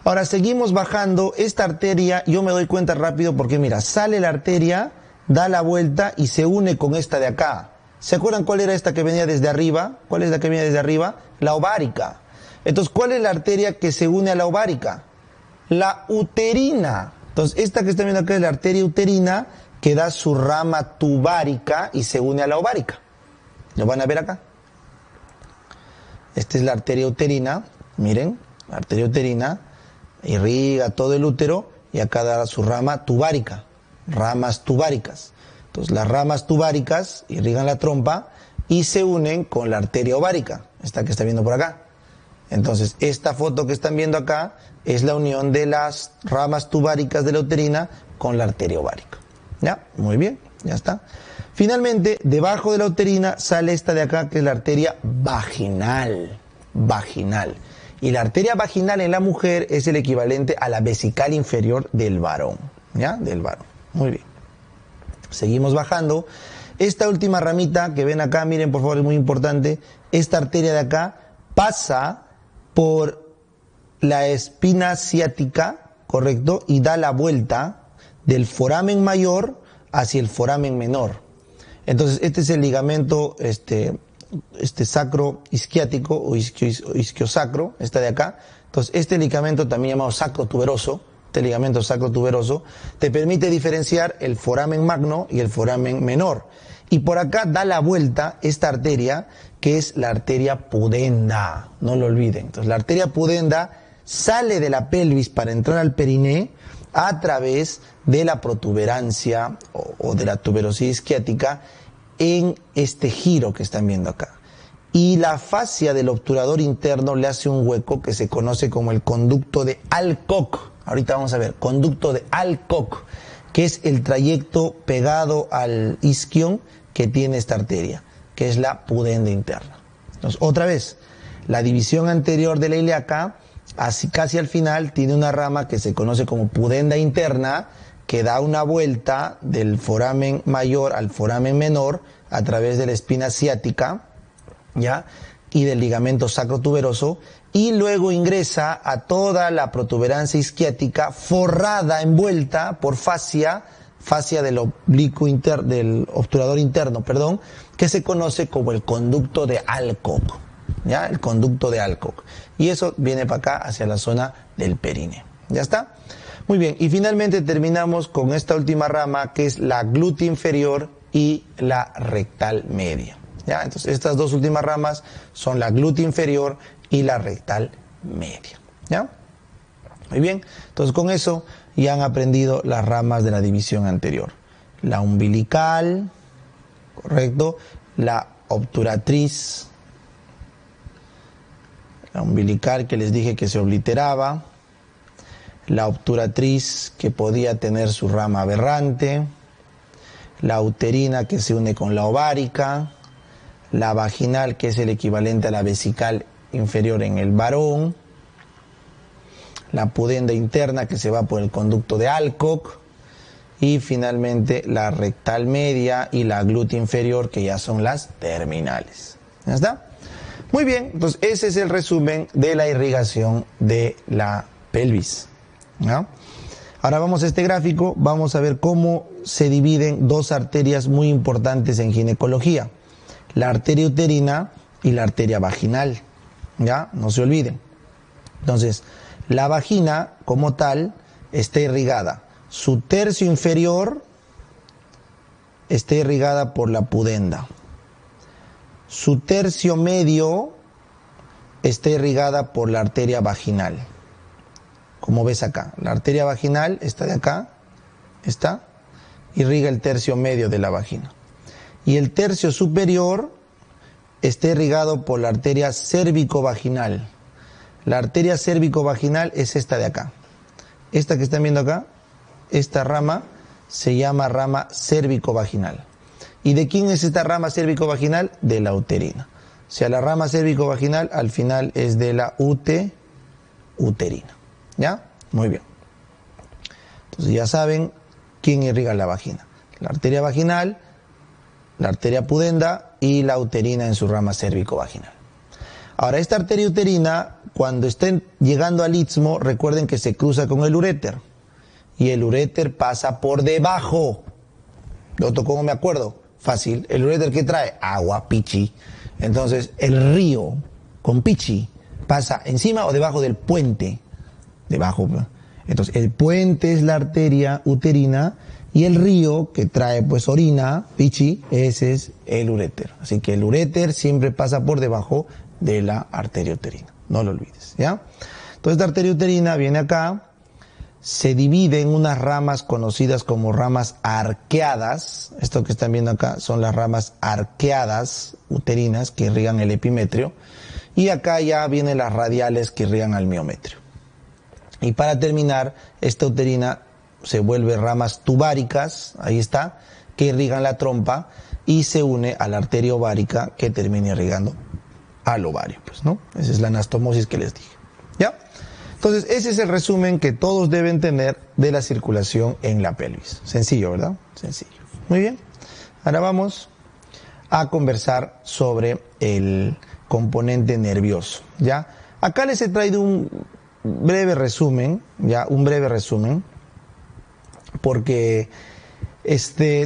Ahora seguimos bajando. Esta arteria, yo me doy cuenta rápido porque mira, sale la arteria, da la vuelta y se une con esta de acá. ¿Se acuerdan cuál era esta que venía desde arriba? ¿Cuál es la que venía desde arriba? La ovárica. Entonces, ¿cuál es la arteria que se une a la ovárica? La uterina. Entonces, esta que están viendo acá es la arteria uterina que da su rama tubárica y se une a la ovárica. ¿Lo van a ver acá? Esta es la arteria uterina. Miren, la arteria uterina irriga todo el útero y acá da su rama tubárica. Ramas tubáricas. Entonces, las ramas tubáricas irrigan la trompa y se unen con la arteria ovárica, esta que está viendo por acá. Entonces, esta foto que están viendo acá es la unión de las ramas tubáricas de la uterina con la arteria ovárica. ¿Ya? Muy bien, ya está. Finalmente, debajo de la uterina sale esta de acá, que es la arteria vaginal. Vaginal. Y la arteria vaginal en la mujer es el equivalente a la vesical inferior del varón. ¿Ya? Del varón. Muy bien. Seguimos bajando. Esta última ramita que ven acá, miren por favor, es muy importante. Esta arteria de acá pasa por la espina ciática, ¿correcto? Y da la vuelta del foramen mayor hacia el foramen menor. Entonces, este es el ligamento sacro isquiático o isquiosacro, esta de acá. Entonces, este ligamento también llamado sacro tuberoso, este ligamento sacro tuberoso, te permite diferenciar el foramen magno y el foramen menor. Y por acá da la vuelta esta arteria, que es la arteria pudenda, no lo olviden. Entonces, la arteria pudenda sale de la pelvis para entrar al periné a través de la protuberancia o de la tuberosidad isquiática en este giro que están viendo acá. Y la fascia del obturador interno le hace un hueco que se conoce como el conducto de Alcock. Ahorita vamos a ver, conducto de Alcock, que es el trayecto pegado al isquion que tiene esta arteria, que es la pudenda interna. Entonces, otra vez, la división anterior de la ilíaca, así casi al final, tiene una rama que se conoce como pudenda interna, que da una vuelta del foramen mayor al foramen menor a través de la espina ciática, ¿ya? Y del ligamento sacrotuberoso, y luego ingresa a toda la protuberancia isquiática forrada, envuelta por fascia del oblicuo del obturador interno, que se conoce como el conducto de Alcock, ¿ya? El conducto de Alcock. Y eso viene para acá hacia la zona del períneo. ¿Ya está? Muy bien, y finalmente terminamos con esta última rama, que es la glútea inferior y la rectal media. ¿Ya? Entonces, estas dos últimas ramas son la glútea inferior y la rectal media. ¿Ya? Muy bien, entonces con eso ya han aprendido las ramas de la división anterior. La umbilical, ¿correcto? La obturatriz, La umbilical que les dije que se obliteraba, la obturatriz que podía tener su rama aberrante, la uterina que se une con la ovárica, la vaginal que es el equivalente a la vesical inferior en el varón, la pudenda interna que se va por el conducto de Alcock y finalmente la rectal media y la glútea inferior que ya son las terminales. ¿Ya está? Muy bien, entonces ese es el resumen de la irrigación de la pelvis. ¿No? Ahora vamos a este gráfico, vamos a ver cómo se dividen dos arterias muy importantes en ginecología, la arteria uterina y la arteria vaginal, ¿ya? No se olviden. Entonces, la vagina como tal está irrigada, su tercio inferior está irrigada por la pudenda, su tercio medio está irrigada por la arteria vaginal. Como ves acá, la arteria vaginal está de acá, irriga el tercio medio de la vagina. Y el tercio superior está irrigado por la arteria cérvico-vaginal. La arteria cérvico-vaginal es esta de acá. Esta que están viendo acá, esta rama se llama rama cérvico-vaginal. ¿Y de quién es esta rama cérvico-vaginal? De la uterina. O sea, la rama cérvico-vaginal al final es de la uterina. ¿Ya? Muy bien. Entonces ya saben quién irriga la vagina. La arteria vaginal, la arteria pudenda y la uterina en su rama cérvico-vaginal. Ahora, esta arteria uterina, cuando estén llegando al istmo, recuerden que se cruza con el uréter. Y el uréter pasa por debajo. ¿Cómo me acuerdo? Fácil. ¿El uréter qué trae? Agua, pichi. Entonces, el río con pichi pasa encima o debajo del puente. Debajo. Entonces, el puente es la arteria uterina y el río que trae pues orina, pichi, ese es el uréter. Así que el uréter siempre pasa por debajo de la arteria uterina. No lo olvides, ¿ya? Entonces, esta arteria uterina viene acá, se divide en unas ramas conocidas como ramas arqueadas. Esto que están viendo acá son las ramas arqueadas uterinas que irrigan el epimetrio. Y acá ya vienen las radiales que irrigan al miometrio. Y para terminar, esta uterina se vuelve ramas tubáricas, ahí está, que irrigan la trompa y se une a la arteria ovárica que termina irrigando al ovario, pues, ¿no? Esa es la anastomosis que les dije, ¿ya? Entonces, ese es el resumen que todos deben tener de la circulación en la pelvis. Sencillo, ¿verdad? Sencillo. Muy bien. Ahora vamos a conversar sobre el componente nervioso, ¿ya? Acá les he traído un breve resumen, ya, un breve resumen, porque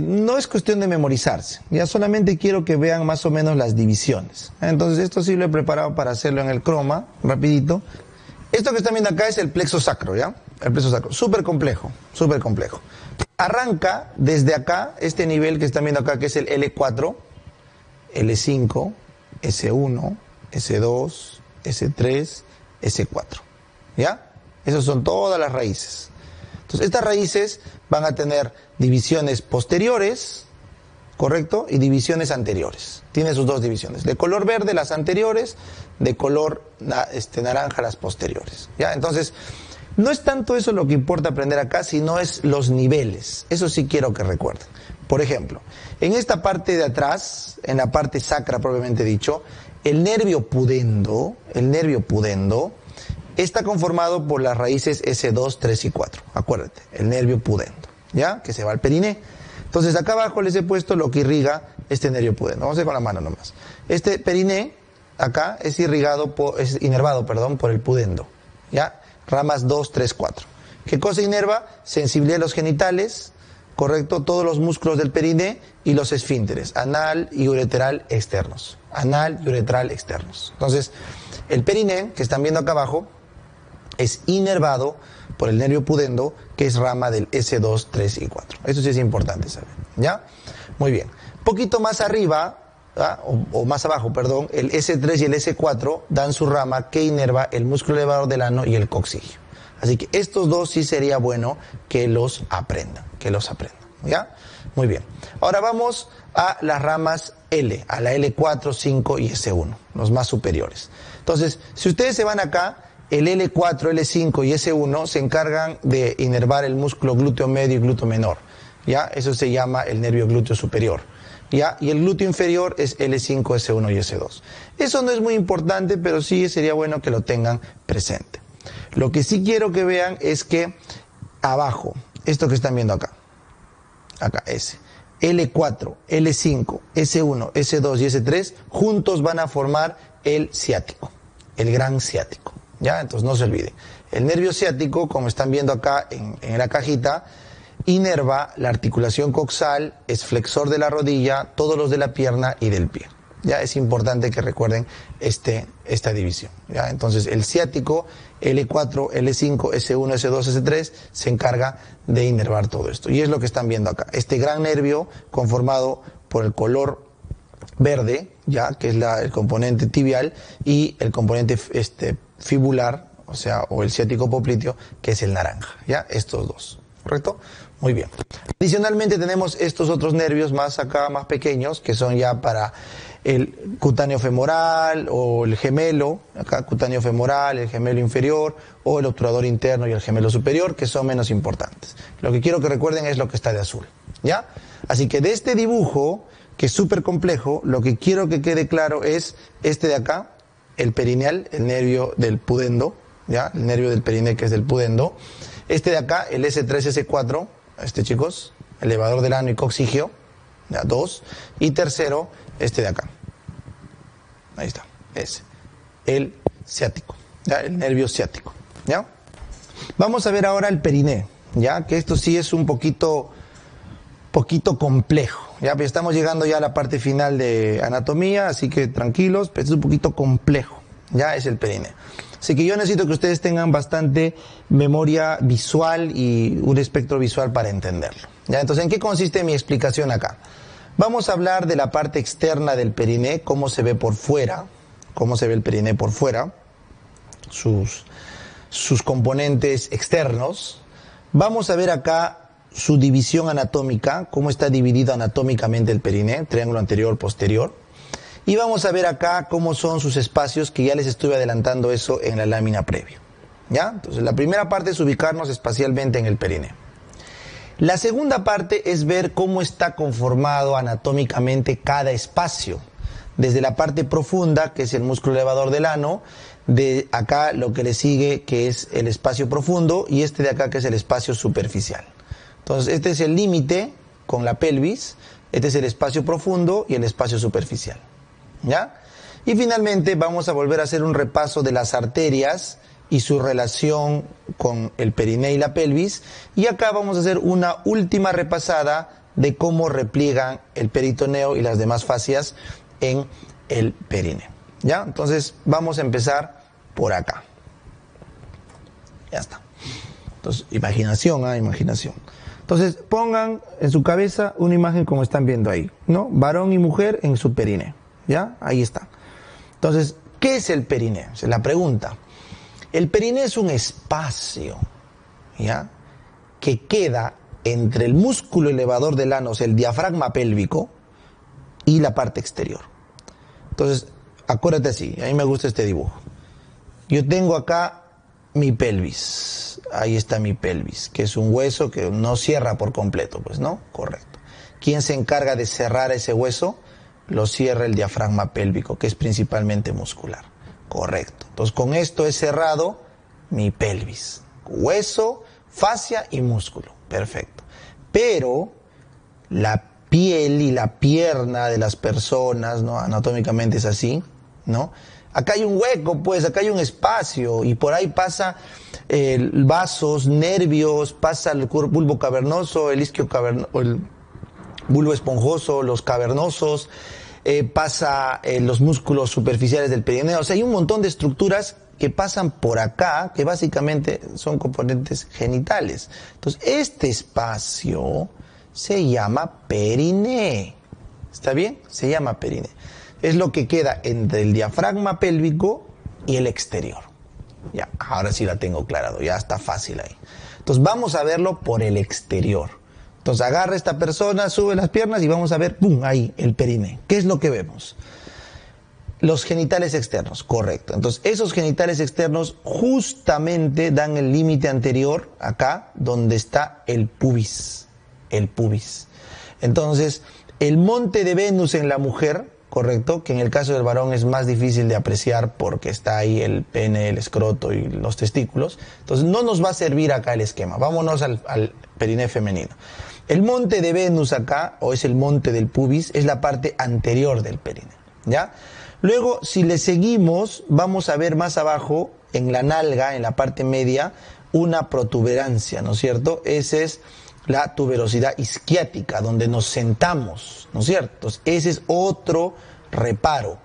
no es cuestión de memorizarse, ya solamente quiero que vean más o menos las divisiones. Entonces esto sí lo he preparado para hacerlo en el croma, rapidito. Esto que están viendo acá es el plexo sacro, ¿ya? El plexo sacro, súper complejo, súper complejo. Arranca desde acá, este nivel que están viendo acá, que es el L4, L5, S1, S2, S3, S4. ¿Ya? Esas son todas las raíces. Entonces, estas raíces van a tener divisiones posteriores, ¿correcto? Y divisiones anteriores. Tiene sus dos divisiones. De color verde las anteriores, de color naranja las posteriores. ¿Ya? Entonces, no es tanto eso lo que importa aprender acá, sino es los niveles. Eso sí quiero que recuerden. Por ejemplo, en esta parte de atrás, en la parte sacra propiamente dicho, el nervio pudendo, está conformado por las raíces S2, 3 y 4. Acuérdate, el nervio pudendo, ¿ya? Que se va al periné. Entonces, acá abajo les he puesto lo que irriga este nervio pudendo. Vamos a hacer con la mano nomás. Este periné, acá, es inervado por el pudendo, ¿ya? Ramas 2, 3, 4. ¿Qué cosa inerva? Sensibilidad de los genitales, ¿correcto? Todos los músculos del periné y los esfínteres, anal y ureteral externos. Anal y uretral externos. Entonces, el periné, que están viendo acá abajo, es inervado por el nervio pudendo, que es rama del S2, 3 y 4. Eso sí es importante saber, ¿ya? Muy bien. Poquito más arriba, o más abajo, perdón, el S3 y el S4 dan su rama que inerva el músculo elevador del ano y el coccigio. Así que estos dos sí sería bueno que los aprendan, ¿ya? Muy bien. Ahora vamos a las ramas L, a la L4, 5 y S1, los más superiores. Entonces, si ustedes se van acá, el L4, L5 y S1 se encargan de inervar el músculo glúteo medio y glúteo menor, ¿ya? Eso se llama el nervio glúteo superior, ¿ya? Y el glúteo inferior es L5, S1 y S2. Eso no es muy importante, pero sí sería bueno que lo tengan presente. Lo que sí quiero que vean es que abajo, esto que están viendo acá, S, L4, L5, S1, S2 y S3, juntos van a formar el ciático, el gran ciático, ¿ya? Entonces no se olviden. El nervio ciático, como están viendo acá en la cajita, inerva la articulación coxal, es flexor de la rodilla, todos los de la pierna y del pie. Ya es importante que recuerden esta división, ¿ya? Entonces el ciático, L4, L5, S1, S2, S3, se encarga de inervar todo esto. Y es lo que están viendo acá. Este gran nervio conformado por el color verde, ya que es el componente tibial, y el componente fibular, o el ciático popliteo, que es el naranja, ya, estos dos, ¿correcto? Muy bien. Adicionalmente tenemos estos otros nervios más acá, más pequeños, que son ya para el cutáneo femoral o el gemelo, acá cutáneo femoral, el gemelo inferior, o el obturador interno y el gemelo superior, que son menos importantes. Lo que quiero que recuerden es lo que está de azul, ¿ya? Así que de este dibujo, que es súper complejo, lo que quiero que quede claro es este de acá, el perineal, el nervio del pudendo, ¿ya? El nervio del periné, que es del pudendo. Este de acá, el S3, S4, chicos, elevador del ano y coxigio, ¿ya? 2. Y tercero, este de acá. Ahí está, ese. El ciático, ¿ya? El nervio ciático, ¿ya? Vamos a ver ahora el periné, ¿ya? Que esto sí es un poquito complejo, ¿ya? Pues estamos llegando ya a la parte final de anatomía, así que tranquilos, pero es un poquito complejo, ¿ya? Es el periné. Así que yo necesito que ustedes tengan bastante memoria visual y un espectro visual para entenderlo, ¿ya? Entonces, ¿en qué consiste mi explicación acá? Vamos a hablar de la parte externa del periné, cómo se ve por fuera, cómo se ve el periné por fuera, sus componentes externos. Vamos a ver acá su división anatómica, cómo está dividido anatómicamente el periné, triángulo anterior, posterior. Y vamos a ver acá cómo son sus espacios, que ya les estuve adelantando eso en la lámina previa, ¿ya? Entonces, la primera parte es ubicarnos espacialmente en el periné. La segunda parte es ver cómo está conformado anatómicamente cada espacio. Desde la parte profunda, que es el músculo elevador del ano, de acá lo que le sigue, que es el espacio profundo, y este de acá, que es el espacio superficial. Entonces, este es el límite con la pelvis, este es el espacio profundo y el espacio superficial, ¿ya? Y finalmente vamos a volver a hacer un repaso de las arterias y su relación con el periné y la pelvis, y acá vamos a hacer una última repasada de cómo repliegan el peritoneo y las demás fascias en el periné, ¿ya? Entonces vamos a empezar por acá. Ya está. Entonces, imaginación, imaginación. Entonces, pongan en su cabeza una imagen como están viendo ahí, ¿no? Varón y mujer en su periné, ¿ya? Ahí está. Entonces, ¿qué es el periné? Esa es la pregunta. El periné es un espacio, ¿ya? Que queda entre el músculo elevador del ano, o sea, el diafragma pélvico, y la parte exterior. Entonces, acuérdate así, a mí me gusta este dibujo. Yo tengo acá mi pelvis, ahí está mi pelvis, que es un hueso que no cierra por completo, pues, ¿no? Correcto. ¿Quién se encarga de cerrar ese hueso? Lo cierra el diafragma pélvico, que es principalmente muscular. Correcto. Entonces, con esto he cerrado mi pelvis. Hueso, fascia y músculo. Perfecto. Pero la piel y la pierna de las personas, ¿no? Anatómicamente es así, ¿no? Acá hay un hueco, pues, acá hay un espacio, y por ahí pasa vasos, nervios, pasa el bulbo cavernoso, el isquio cavernoso, el bulbo esponjoso, los cavernosos, pasa los músculos superficiales del periné. O sea, hay un montón de estructuras que pasan por acá, que básicamente son componentes genitales. Entonces, este espacio se llama periné. ¿Está bien? Se llama periné. Es lo que queda entre el diafragma pélvico y el exterior. Ya, ahora sí la tengo aclarado, ya está fácil ahí. Entonces, vamos a verlo por el exterior. Entonces agarra esta persona, sube las piernas y vamos a ver, ¡pum!, ahí, el periné. ¿Qué es lo que vemos? Los genitales externos, correcto. Entonces esos genitales externos justamente dan el límite anterior, acá, donde está el pubis. El pubis. Entonces, el monte de Venus en la mujer, correcto, que en el caso del varón es más difícil de apreciar porque está ahí el pene, el escroto y los testículos. Entonces no nos va a servir acá el esquema. Vámonos al periné femenino. El monte de Venus acá, o es el monte del pubis, es la parte anterior del periné, ¿ya? Luego, si le seguimos, vamos a ver más abajo, en la nalga, en la parte media, una protuberancia, ¿no es cierto? Esa es la tuberosidad isquiática, donde nos sentamos, ¿no es cierto? Entonces, ese es otro reparo,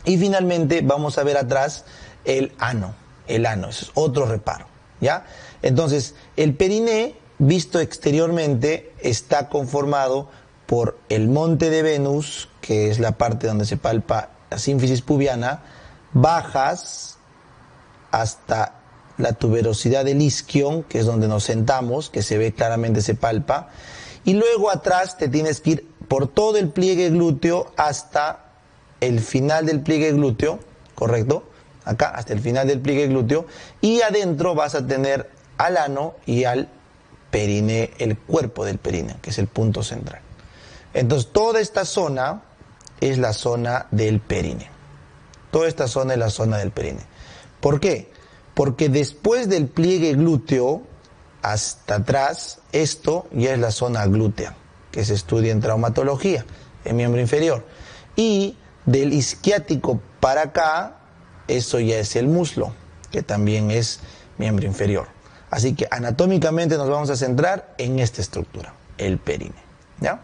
Y finalmente, vamos a ver atrás el ano, ese es otro reparo, ¿ya? Entonces, el periné, visto exteriormente, está conformado por el monte de Venus, que es la parte donde se palpa la sínfisis pubiana, bajas hasta la tuberosidad del isquion, que es donde nos sentamos, que se ve claramente, se palpa, y luego atrás te tienes que ir por todo el pliegue glúteo hasta el final del pliegue glúteo, ¿correcto? Acá, hasta el final del pliegue glúteo, y adentro vas a tener al ano y al periné, el cuerpo del periné, que es el punto central. Entonces, toda esta zona es la zona del periné. Toda esta zona es la zona del periné. ¿Por qué? Porque después del pliegue glúteo hasta atrás, esto ya es la zona glútea, que se estudia en traumatología, en miembro inferior. Y del isquiático para acá, eso ya es el muslo, que también es miembro inferior. Así que anatómicamente nos vamos a centrar en esta estructura, el periné, ¿ya?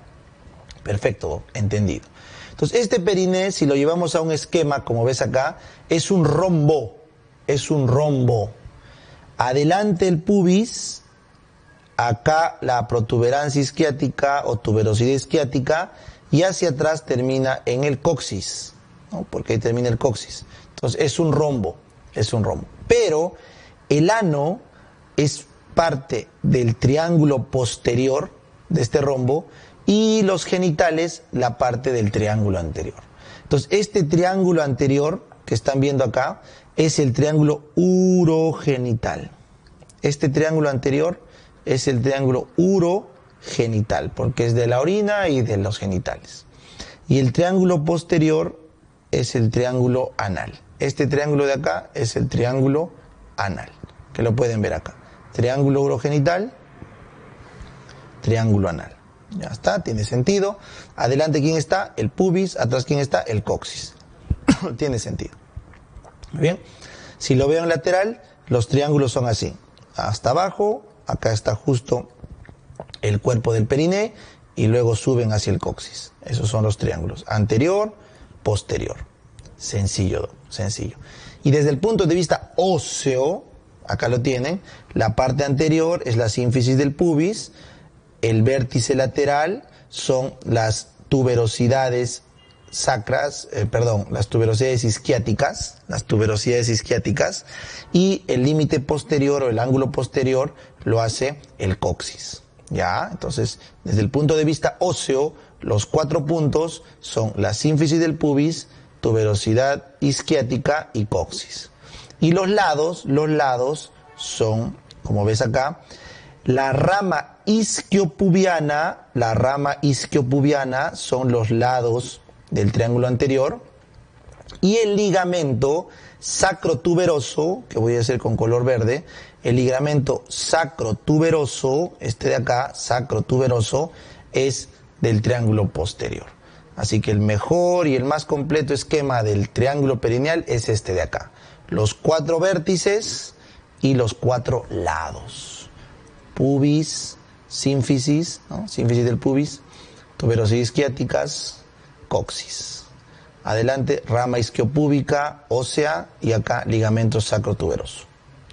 Perfecto, entendido. Entonces, este periné, si lo llevamos a un esquema, como ves acá, es un rombo. Adelante el pubis, acá la protuberancia isquiática o tuberosidad isquiática, y hacia atrás termina en el coxis, ¿no? Porque ahí termina el coxis. Entonces, es un rombo. Pero el ano es parte del triángulo posterior de este rombo, y los genitales la parte del triángulo anterior. Entonces, este triángulo anterior que están viendo acá es el triángulo urogenital. Este triángulo anterior es el triángulo urogenital, porque es de la orina y de los genitales. Y el triángulo posterior es el triángulo anal. Este triángulo de acá es el triángulo anal, que lo pueden ver acá. Triángulo urogenital, triángulo anal. Ya está, tiene sentido. Adelante, ¿quién está? El pubis. Atrás, ¿quién está? El coxis. Tiene sentido. Muy bien. Si lo veo en lateral, los triángulos son así. Hasta abajo, acá está justo el cuerpo del periné, y luego suben hacia el coxis. Esos son los triángulos. Anterior, posterior. Sencillo. Y desde el punto de vista óseo, acá lo tienen, la parte anterior es la sínfisis del pubis. El vértice lateral son las tuberosidades sacras, las tuberosidades isquiáticas, y el límite posterior o el ángulo posterior lo hace el coxis. ¿Ya? Entonces, desde el punto de vista óseo, los 4 puntos son la sínfisis del pubis, tuberosidad isquiática y coxis. Y los lados son, como ves acá, la rama isquiopubiana son los lados del triángulo anterior, y el ligamento sacrotuberoso, que voy a hacer con color verde, el ligamento sacrotuberoso, este de acá, sacrotuberoso, es del triángulo posterior. Así que el mejor y el más completo esquema del triángulo perineal es este de acá. Los 4 vértices y los 4 lados. Pubis, sínfisis, ¿no? Sínfisis del pubis, tuberosidades isquiáticas, coxis. Adelante, rama isquiopúbica, ósea, y acá ligamento sacrotuberoso.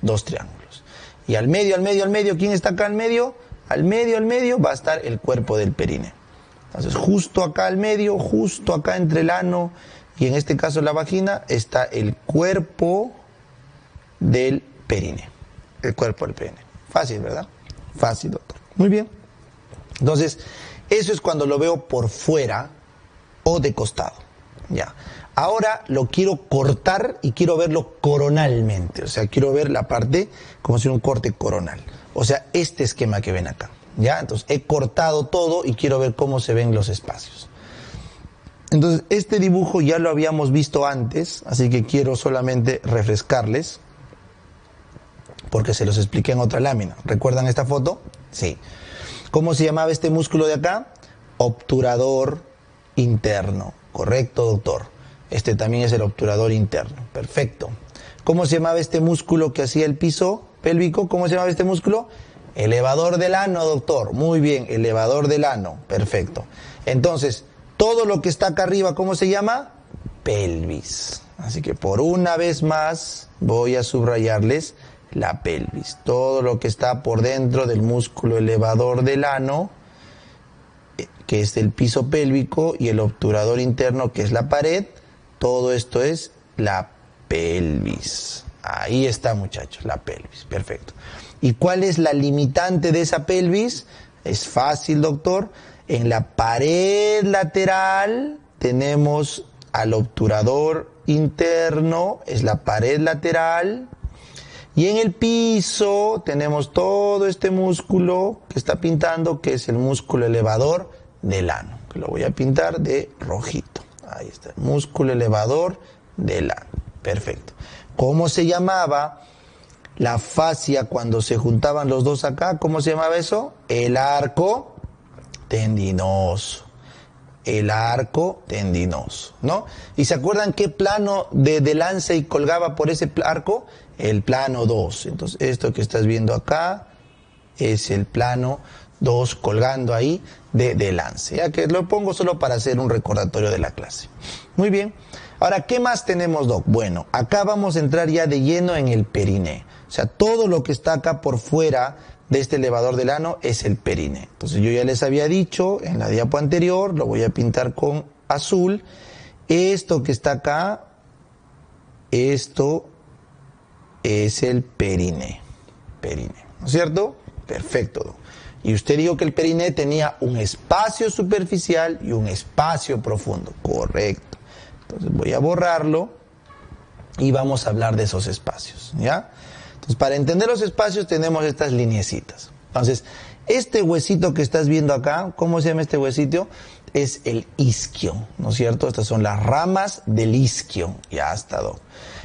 2 triángulos. Y al medio, ¿quién está acá al medio? Al medio va a estar el cuerpo del periné. Entonces, justo acá al medio, justo acá entre el ano y en este caso la vagina, está el cuerpo del periné. El cuerpo del periné. Fácil, ¿verdad? Fácil, doctor. Muy bien. Entonces, eso es cuando lo veo por fuera o de costado. Ya. Ahora lo quiero cortar y quiero verlo coronalmente. O sea, quiero ver la parte como si fuera un corte coronal. O sea, este esquema que ven acá. ¿Ya? Entonces, he cortado todo y quiero ver cómo se ven los espacios. Entonces, este dibujo ya lo habíamos visto antes, así que quiero solamente refrescarles, porque se los expliqué en otra lámina. ¿Recuerdan esta foto? Sí. ¿Cómo se llamaba este músculo de acá? Obturador interno. Correcto, doctor. Este también es el obturador interno. Perfecto. ¿Cómo se llamaba este músculo que hacía el piso pélvico? ¿Cómo se llamaba este músculo? Elevador del ano, doctor. Muy bien, elevador del ano. Perfecto. Entonces, todo lo que está acá arriba, ¿cómo se llama? Pelvis. Así que por una vez más voy a subrayarles la pelvis. Todo lo que está por dentro del músculo elevador del ano, que es el piso pélvico, y el obturador interno, que es la pared, todo esto es la pelvis. Ahí está, muchachos, la pelvis. Perfecto. ¿Y cuál es la limitante de esa pelvis? Es fácil, doctor. En la pared lateral tenemos al obturador interno, es la pared lateral. Y en el piso tenemos todo este músculo que está pintando, que es el músculo elevador del ano. Que lo voy a pintar de rojito. Ahí está, el músculo elevador del ano. Perfecto. ¿Cómo se llamaba la fascia cuando se juntaban los dos acá? ¿Cómo se llamaba eso? El arco tendinoso. El arco tendinoso, ¿no? ¿Y se acuerdan qué plano de lance y colgaba por ese arco? El plano 2. Entonces, esto que estás viendo acá es el plano 2 colgando ahí de lance. Ya que lo pongo solo para hacer un recordatorio de la clase. Muy bien. Ahora, ¿qué más tenemos, Doc? Bueno, acá vamos a entrar ya de lleno en el periné. O sea, todo lo que está acá por fuera de este elevador del ano es el periné. Entonces yo ya les había dicho en la diapo anterior, lo voy a pintar con azul. Esto que está acá, esto es el periné. Periné, ¿no es cierto? Perfecto. Y usted dijo que el periné tenía un espacio superficial y un espacio profundo. Correcto. Entonces voy a borrarlo y vamos a hablar de esos espacios, ¿ya? Entonces, para entender los espacios tenemos estas lineecitas. Entonces, este huesito que estás viendo acá, ¿cómo se llama este huesito? Es el isquio, ¿no es cierto? Estas son las ramas del isquio. Ya está, Doc.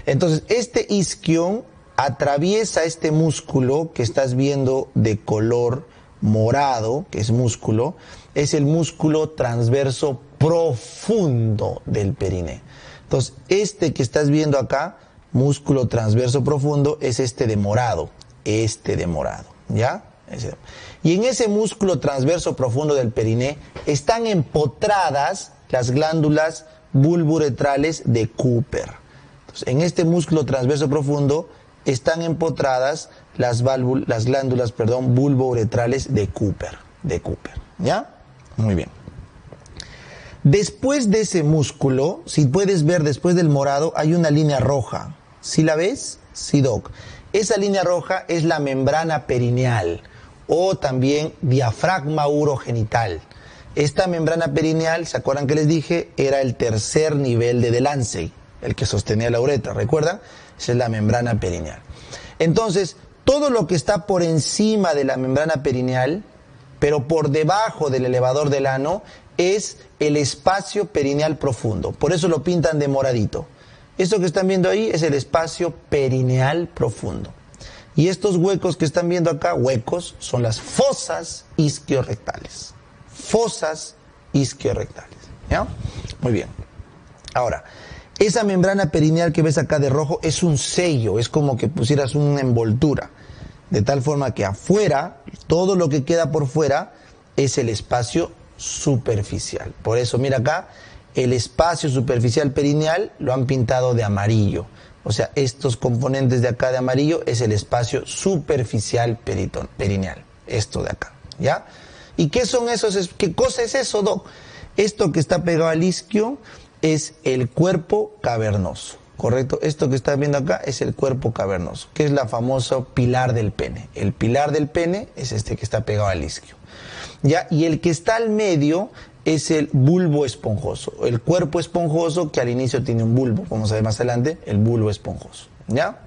Entonces, este isquio atraviesa este músculo que estás viendo de color morado, que es músculo, es el músculo transverso profundo del periné. Entonces, este que estás viendo acá, músculo transverso profundo, es este de morado, ¿ya? Y en ese músculo transverso profundo del periné están empotradas las glándulas bulbouretrales de Cooper. Entonces, en este músculo transverso profundo están empotradas las glándulas, bulbouretrales de Cooper, ¿ya? Muy bien. Después de ese músculo, si puedes ver después del morado, hay una línea roja. ¿Sí la ves? Sí, Doc. Esa línea roja es la membrana perineal o también diafragma urogenital. Esta membrana perineal, ¿se acuerdan que les dije? Era el tercer nivel de Delancey, el que sostenía la uretra, ¿recuerdan? Esa es la membrana perineal. Entonces, todo lo que está por encima de la membrana perineal, pero por debajo del elevador del ano, es el espacio perineal profundo. Por eso lo pintan de moradito. Esto que están viendo ahí es el espacio perineal profundo. Y estos huecos que están viendo acá, huecos, son las fosas isquiorrectales. Fosas isquiorrectales. ¿Ya? Muy bien. Ahora, esa membrana perineal que ves acá de rojo es un sello, es como que pusieras una envoltura. De tal forma que afuera, todo lo que queda por fuera es el espacio superficial. Por eso, mira acá, el espacio superficial perineal lo han pintado de amarillo. O sea, estos componentes de acá de amarillo es el espacio superficial perineal. Esto de acá, ¿ya? ¿Y qué son esos? ¿Qué cosa es eso, Doc? Esto que está pegado al isquio es el cuerpo cavernoso. ¿correcto? Esto que estás viendo acá es el cuerpo cavernoso, que es la famosa pilar del pene. El pilar del pene es este que está pegado al isquio, ¿ya? Y el que está al medio es el bulbo esponjoso, el cuerpo esponjoso que al inicio tiene un bulbo, vamos a ver más adelante, el bulbo esponjoso, ¿ya?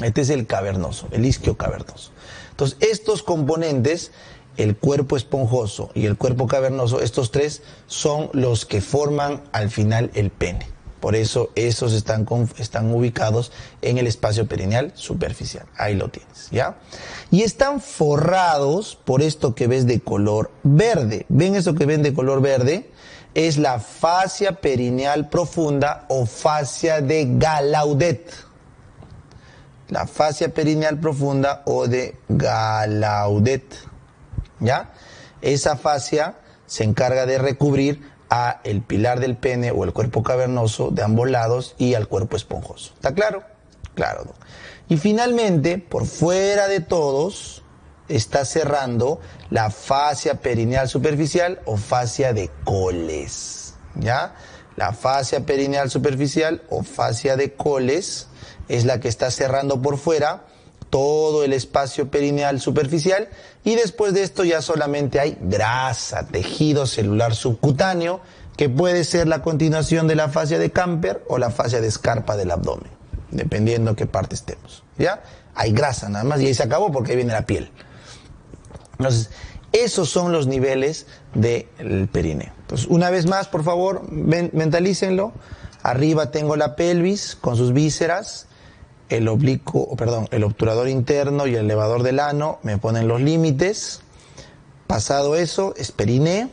Este es el cavernoso, el isquio cavernoso. Entonces, estos componentes, el cuerpo esponjoso y el cuerpo cavernoso, estos tres son los que forman al final el pene. Por eso esos están ubicados en el espacio perineal superficial. Ahí lo tienes, ¿ya? Y están forrados por esto que ves de color verde. ¿Ven eso que ven de color verde? Es la fascia perineal profunda o fascia de Gallaudet. La fascia perineal profunda o de Gallaudet, ¿ya? Esa fascia se encarga de recubrir a el pilar del pene o el cuerpo cavernoso de ambos lados y al cuerpo esponjoso. ¿Está claro? Claro. Y finalmente, por fuera de todos, está cerrando la fascia perineal superficial o fascia de Coles, ¿ya? La fascia perineal superficial o fascia de Coles es la que está cerrando por fuera todo el espacio perineal superficial, y después de esto ya solamente hay grasa, tejido celular subcutáneo, que puede ser la continuación de la fascia de Camper o la fascia de escarpa del abdomen, dependiendo qué parte estemos, ¿ya? Hay grasa nada más y ahí se acabó porque ahí viene la piel. Entonces, esos son los niveles del perineo. Entonces, una vez más, por favor, mentalícenlo. Arriba tengo la pelvis con sus vísceras, el obturador interno y el elevador del ano me ponen los límites. Pasado eso, es periné,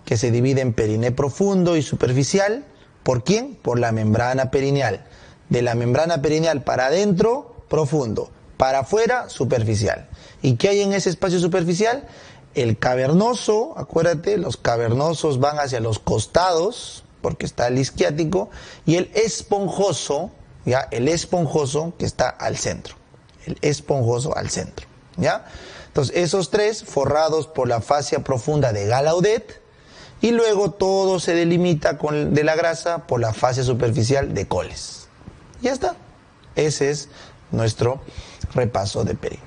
que se divide en periné profundo y superficial. ¿Por quién? Por la membrana perineal. De la membrana perineal para adentro, profundo. Para afuera, superficial. ¿Y qué hay en ese espacio superficial? El cavernoso, acuérdate, los cavernosos van hacia los costados, porque está el isquiático, y el esponjoso, ¿ya? El esponjoso que está al centro. El esponjoso al centro, ¿ya? Entonces, esos tres forrados por la fascia profunda de Gallaudet, y luego todo se delimita de la grasa por la fascia superficial de Coles. Ya está. Ese es nuestro repaso de perineo.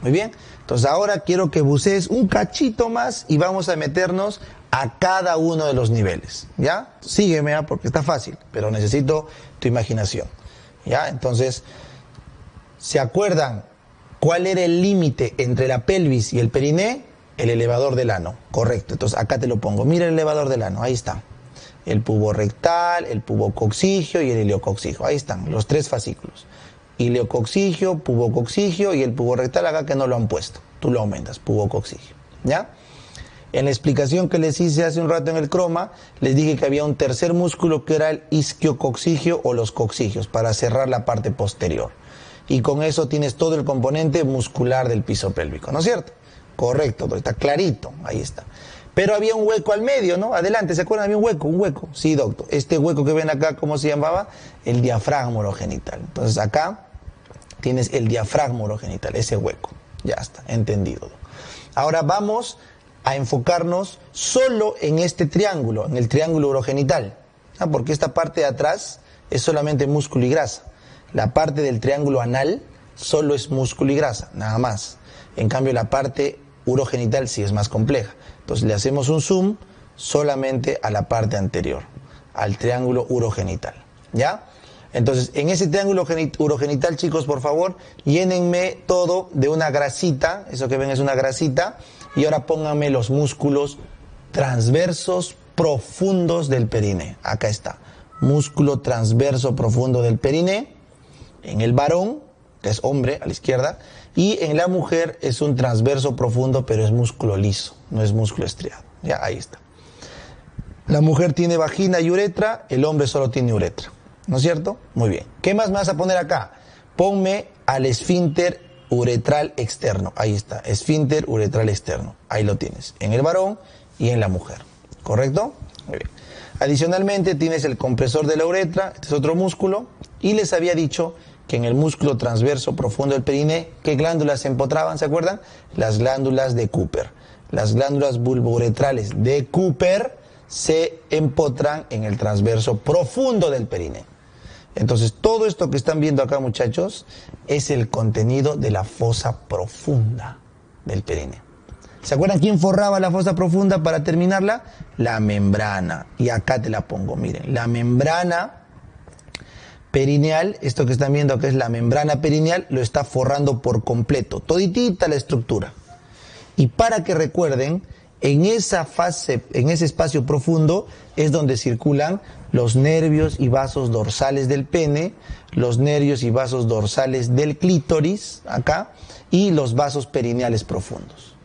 Muy bien. Entonces, ahora quiero que bucees un cachito más y vamos a meternos a cada uno de los niveles, ¿ya? Sígueme, porque está fácil, pero necesito tu imaginación, ¿ya? Entonces, ¿se acuerdan cuál era el límite entre la pelvis y el periné? El elevador del ano, correcto. Entonces, acá te lo pongo. Mira el elevador del ano, ahí está. El pubo rectal, el pubo coccigio y el ileococcigio. Ahí están, los tres fascículos. Ileococcigio, pubo coccigio y el pubo rectal acá que no lo han puesto. Tú lo aumentas, pubo coccigio, ¿ya? En la explicación que les hice hace un rato en el croma, les dije que había un tercer músculo que era el isquiococcigio o los coccigios, para cerrar la parte posterior. Y con eso tienes todo el componente muscular del piso pélvico, ¿no es cierto? Correcto, está clarito, ahí está. Pero había un hueco al medio, ¿no? Adelante, ¿se acuerdan? Había un hueco. Sí, doctor. Este hueco que ven acá, ¿cómo se llamaba? El diafragma urogenital. Entonces acá tienes el diafragma urogenital, ese hueco. Ya está, entendido. Ahora vamos a enfocarnos solo en este triángulo, en el triángulo urogenital. Porque esta parte de atrás es solamente músculo y grasa. La parte del triángulo anal solo es músculo y grasa, nada más. En cambio, la parte urogenital sí es más compleja. Entonces le hacemos un zoom solamente a la parte anterior, al triángulo urogenital, ¿ya? Entonces, en ese triángulo urogenital, chicos, por favor, llénenme todo de una grasita, eso que ven es una grasita, y ahora pónganme los músculos transversos profundos del periné. Acá está, músculo transverso profundo del periné, en el varón, que es hombre, a la izquierda, y en la mujer es un transverso profundo, pero es músculo liso, no es músculo estriado. Ya, ahí está. La mujer tiene vagina y uretra, el hombre solo tiene uretra, ¿no es cierto? Muy bien. ¿Qué más me vas a poner acá? Ponme al esfínter uretral externo. Ahí está, esfínter uretral externo. Ahí lo tienes, en el varón y en la mujer. ¿Correcto? Muy bien. Adicionalmente tienes el compresor de la uretra, este es otro músculo, y les había dicho que en el músculo transverso profundo del periné, ¿qué glándulas se empotraban? ¿Se acuerdan? Las glándulas de Cooper. Las glándulas bulbouretrales de Cooper se empotran en el transverso profundo del periné. Entonces, todo esto que están viendo acá, muchachos, es el contenido de la fosa profunda del perineo. ¿Se acuerdan quién forraba la fosa profunda para terminarla? La membrana. Y acá te la pongo, miren. La membrana perineal, esto que están viendo que es la membrana perineal, lo está forrando por completo, toditita la estructura. Y para que recuerden, en esa fase, en ese espacio profundo, es donde circulan los nervios y vasos dorsales del pene, los nervios y vasos dorsales del clítoris, acá, y los vasos perineales profundos.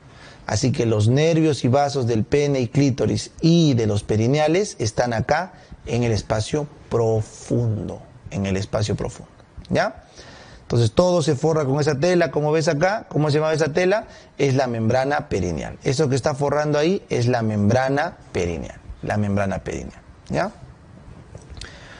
Así que los nervios y vasos del pene y clítoris y de los perineales están acá en el espacio profundo. En el espacio profundo, ¿ya? Entonces todo se forra con esa tela, como ves acá. ¿Cómo se llama esa tela? Es la membrana perineal. Eso que está forrando ahí es la membrana perineal. La membrana perineal, ¿ya?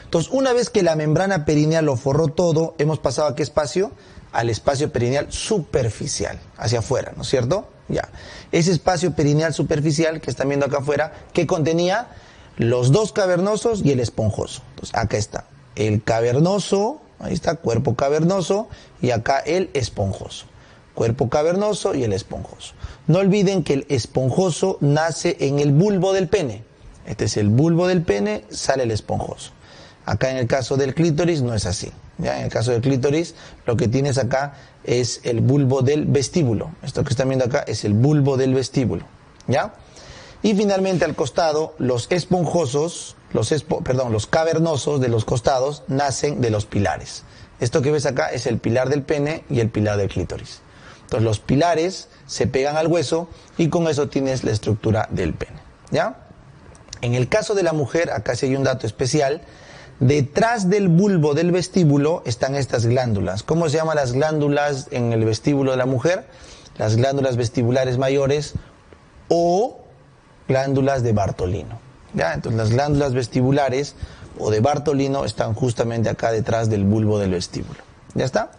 Entonces, una vez que la membrana perineal lo forró todo, hemos pasado a qué espacio? Al espacio perineal superficial, hacia afuera, ¿no es cierto? Ya. Ese espacio perineal superficial que están viendo acá afuera, que contenía los dos cavernosos y el esponjoso. Entonces, acá está. El cavernoso, ahí está, cuerpo cavernoso, y acá el esponjoso. Cuerpo cavernoso y el esponjoso. No olviden que el esponjoso nace en el bulbo del pene. Este es el bulbo del pene, sale el esponjoso. Acá en el caso del clítoris no es así. ¿Ya? En el caso del clítoris, lo que tienes acá es el bulbo del vestíbulo. Esto que están viendo acá es el bulbo del vestíbulo. ¿Ya? Y finalmente al costado, los esponjosos, los cavernosos de los costados nacen de los pilares. Esto que ves acá es el pilar del pene y el pilar del clítoris. Entonces los pilares se pegan al hueso y con eso tienes la estructura del pene. ¿Ya? En el caso de la mujer, acá sí hay un dato especial. Detrás del bulbo del vestíbulo están estas glándulas. ¿Cómo se llaman las glándulas en el vestíbulo de la mujer? Las glándulas vestibulares mayores o glándulas de Bartolino. ¿Ya? Entonces las glándulas vestibulares o de Bartolino están justamente acá detrás del bulbo del vestíbulo. ¿Ya está?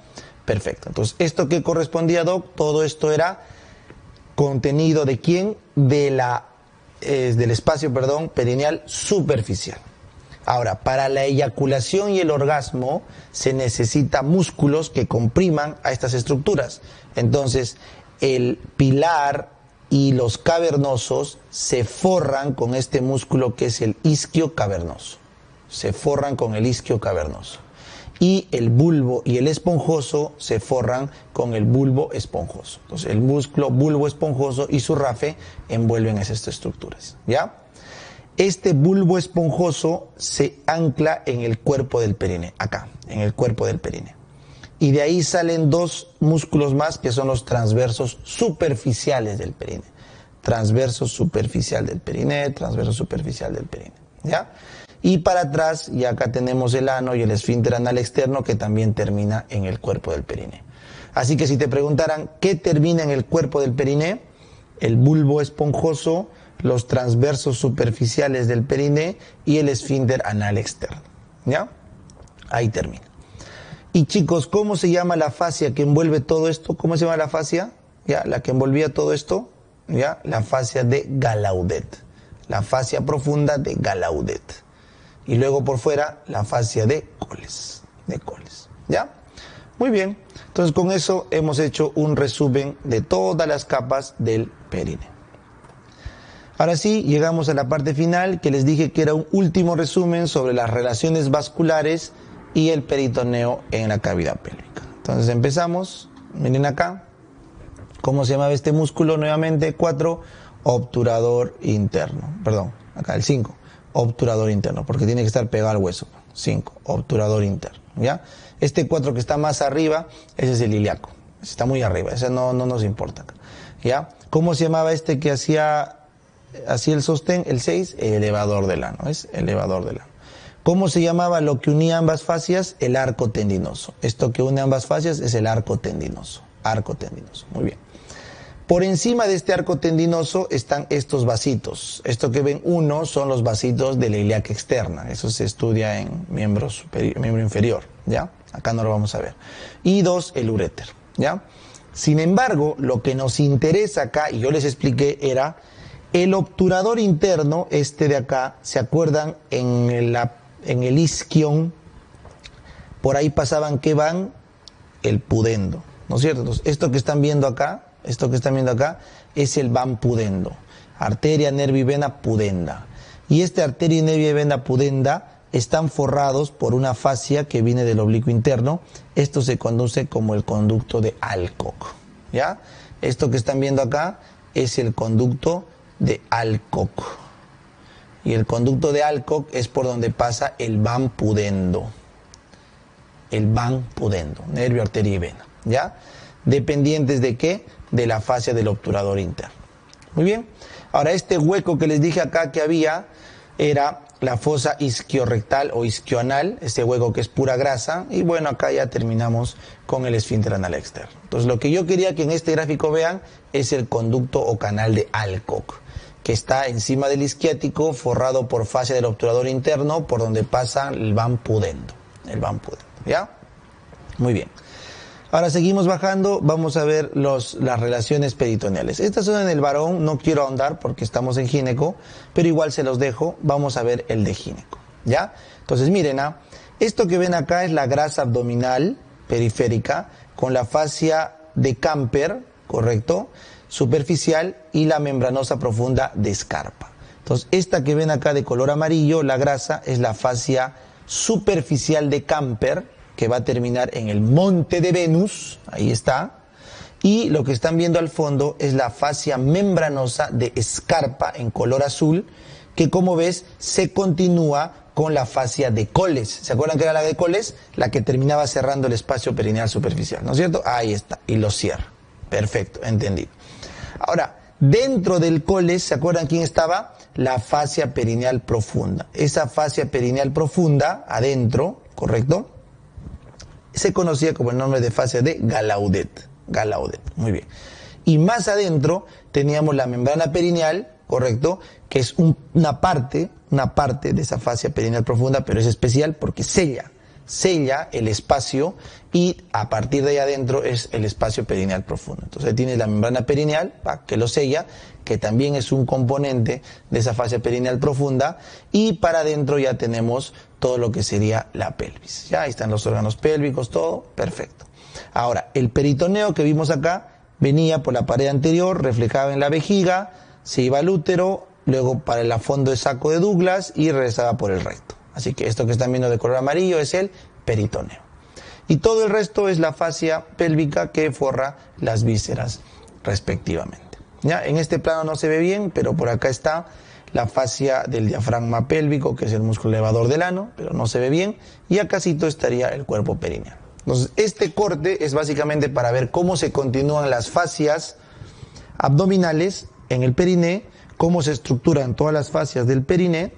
Perfecto. Entonces, ¿esto qué correspondía, Doc? Todo esto era contenido de ¿quién? Del espacio, perineal superficial. Ahora, para la eyaculación y el orgasmo se necesita músculos que compriman a estas estructuras. Entonces, el pilar y los cavernosos se forran con este músculo que es el isquio cavernoso. Se forran con el isquio cavernoso. Y el bulbo y el esponjoso se forran con el bulbo esponjoso. Entonces el músculo bulbo esponjoso y su rafe envuelven esas estructuras. ¿Ya? Este bulbo esponjoso se ancla en el cuerpo del perineo, acá, en el cuerpo del perineo. Y de ahí salen dos músculos más que son los transversos superficiales del perineo. Transverso superficial del perineo, transverso superficial del perineo. ¿Ya? Y para atrás, y acá tenemos el ano y el esfínter anal externo que también termina en el cuerpo del perineo. Así que si te preguntaran qué termina en el cuerpo del perineo, el bulbo esponjoso, los transversos superficiales del perineo y el esfínter anal externo. ¿Ya? Ahí termina. Y chicos, ¿cómo se llama la fascia que envuelve todo esto? ¿Cómo se llama la fascia? ¿Ya? La que envolvía todo esto, ¿ya? La fascia de Gallaudet. La fascia profunda de Gallaudet. Y luego por fuera, la fascia de Coles. De Coles. ¿Ya? Muy bien. Entonces con eso hemos hecho un resumen de todas las capas del perineo. Ahora sí, llegamos a la parte final, que les dije que era un último resumen sobre las relaciones vasculares y el peritoneo en la cavidad pélvica. Entonces empezamos, miren acá, ¿cómo se llamaba este músculo? Nuevamente, 4, obturador interno, perdón, acá el 5, obturador interno, porque tiene que estar pegado al hueso. 5, obturador interno, ¿ya? Este 4 que está más arriba, ese es el ilíaco, está muy arriba, ese no nos importa, ¿ya? ¿Cómo se llamaba este que hacía el sostén? El 6, el elevador del ano, es elevador del ano. ¿Cómo se llamaba lo que unía ambas fascias? El arco tendinoso. Esto que une ambas fascias es el arco tendinoso. Arco tendinoso, muy bien. Por encima de este arco tendinoso están estos vasitos. Esto que ven, uno son los vasitos de la ilíaca externa. Eso se estudia en miembro inferior, ¿ya? Acá no lo vamos a ver. Y 2, el uréter, ¿ya? Sin embargo, lo que nos interesa acá, y yo les expliqué, era el obturador interno, este de acá, ¿se acuerdan? En el isquion, por ahí pasaban, ¿qué van? El pudendo, ¿no es cierto? Entonces, esto que están viendo acá es el van pudendo. Arteria, nervio y vena pudenda. Y este arteria, nervio y vena pudenda están forrados por una fascia que viene del oblicuo interno. Esto se conoce como el conducto de Alcock, ¿ya? Esto que están viendo acá es el conducto de Alcock. Y el conducto de Alcock es por donde pasa el van pudendo. El van pudendo, nervio, arteria y vena, ¿ya? Dependientes de ¿qué? De la fascia del obturador interno. Muy bien. Ahora, este hueco que les dije acá que había era la fosa isquiorrectal o isquioanal, este hueco que es pura grasa, y bueno, acá ya terminamos con el esfínter anal externo. Entonces, lo que yo quería que en este gráfico vean es el conducto o canal de Alcock, que está encima del isquiático, forrado por fascia del obturador interno, por donde pasa el van pudendo. El van pudendo, ¿ya? Muy bien. Ahora seguimos bajando, vamos a ver las relaciones peritoneales. Estas son en el varón, no quiero ahondar porque estamos en gineco, pero igual se los dejo, vamos a ver el de gineco, ¿ya? Entonces miren, esto que ven acá es la grasa abdominal periférica con la fascia de Camper, ¿correcto? Superficial y la membranosa profunda de Scarpa. Entonces esta que ven acá de color amarillo, la grasa, es la fascia superficial de Camper, que va a terminar en el monte de Venus, ahí está, y lo que están viendo al fondo es la fascia membranosa de Scarpa en color azul, que como ves se continúa con la fascia de Coles. ¿Se acuerdan que era la de Coles? La que terminaba cerrando el espacio perineal superficial, ¿no es cierto? Ahí está, y lo cierra. Perfecto, entendido. Ahora, dentro del Coles, ¿se acuerdan quién estaba? La fascia perineal profunda. Esa fascia perineal profunda, adentro, ¿correcto?, se conocía como el nombre de fascia de Gallaudet. Gallaudet, muy bien. Y más adentro teníamos la membrana perineal, ¿correcto? Que es una parte de esa fascia perineal profunda, pero es especial porque sella el espacio y a partir de ahí adentro es el espacio perineal profundo. Entonces ahí tienes la membrana perineal, que lo sella, que también es un componente de esa fascia perineal profunda, y para adentro ya tenemos todo lo que sería la pelvis. Ya ahí están los órganos pélvicos, todo perfecto. Ahora, el peritoneo que vimos acá venía por la pared anterior, reflejaba en la vejiga, se iba al útero, luego para el fondo de saco de Douglas y regresaba por el recto. Así que esto que están viendo de color amarillo es el peritoneo. Y todo el resto es la fascia pélvica que forra las vísceras respectivamente. ¿Ya? En este plano no se ve bien, pero por acá está la fascia del diafragma pélvico, que es el músculo elevador del ano, pero no se ve bien, y acácito estaría el cuerpo perineal. Entonces, este corte es básicamente para ver cómo se continúan las fascias abdominales en el periné, cómo se estructuran todas las fascias del periné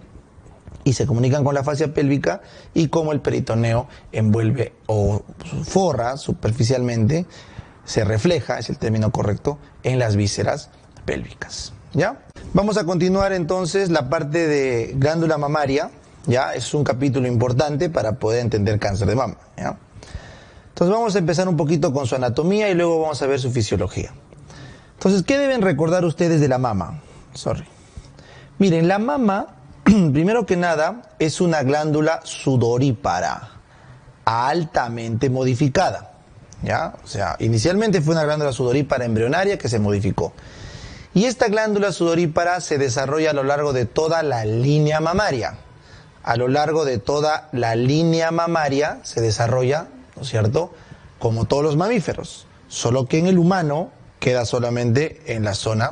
y se comunican con la fascia pélvica, y cómo el peritoneo envuelve o forra superficialmente, se refleja, es el término correcto, en las vísceras pélvicas. ¿Ya? Vamos a continuar entonces la parte de glándula mamaria. ¿Ya? Es un capítulo importante para poder entender cáncer de mama. ¿Ya? Entonces vamos a empezar un poquito con su anatomía y luego vamos a ver su fisiología. Entonces, ¿qué deben recordar ustedes de la mama? Miren, la mama, primero que nada, es una glándula sudorípara, altamente modificada. ¿Ya? O sea, inicialmente fue una glándula sudorípara embrionaria que se modificó. Y esta glándula sudorípara se desarrolla a lo largo de toda la línea mamaria. A lo largo de toda la línea mamaria se desarrolla, ¿no es cierto?, como todos los mamíferos. Solo que en el humano queda solamente en la zona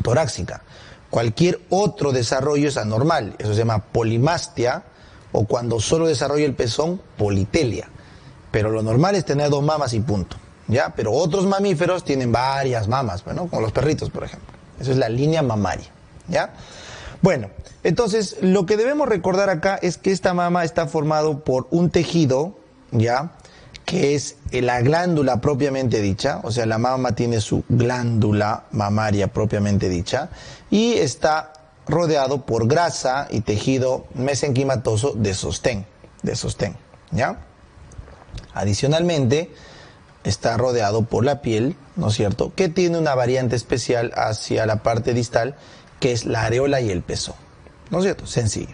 torácica. Cualquier otro desarrollo es anormal. Eso se llama polimastia, o cuando solo desarrolla el pezón, politelia. Pero lo normal es tener 2 mamas y punto. ¿Ya? Pero otros mamíferos tienen varias mamas, bueno, como los perritos, por ejemplo. Eso es la línea mamaria. ¿Ya? Bueno, entonces lo que debemos recordar acá es que esta mama está formado por un tejido, ¿ya?, que es la glándula propiamente dicha. O sea, la mama tiene su glándula mamaria propiamente dicha y está rodeado por grasa y tejido mesenquimatoso de sostén, ¿ya? Adicionalmente, está rodeado por la piel, ¿no es cierto?, que tiene una variante especial hacia la parte distal, que es la areola y el pezón, ¿no es cierto? Sencillo.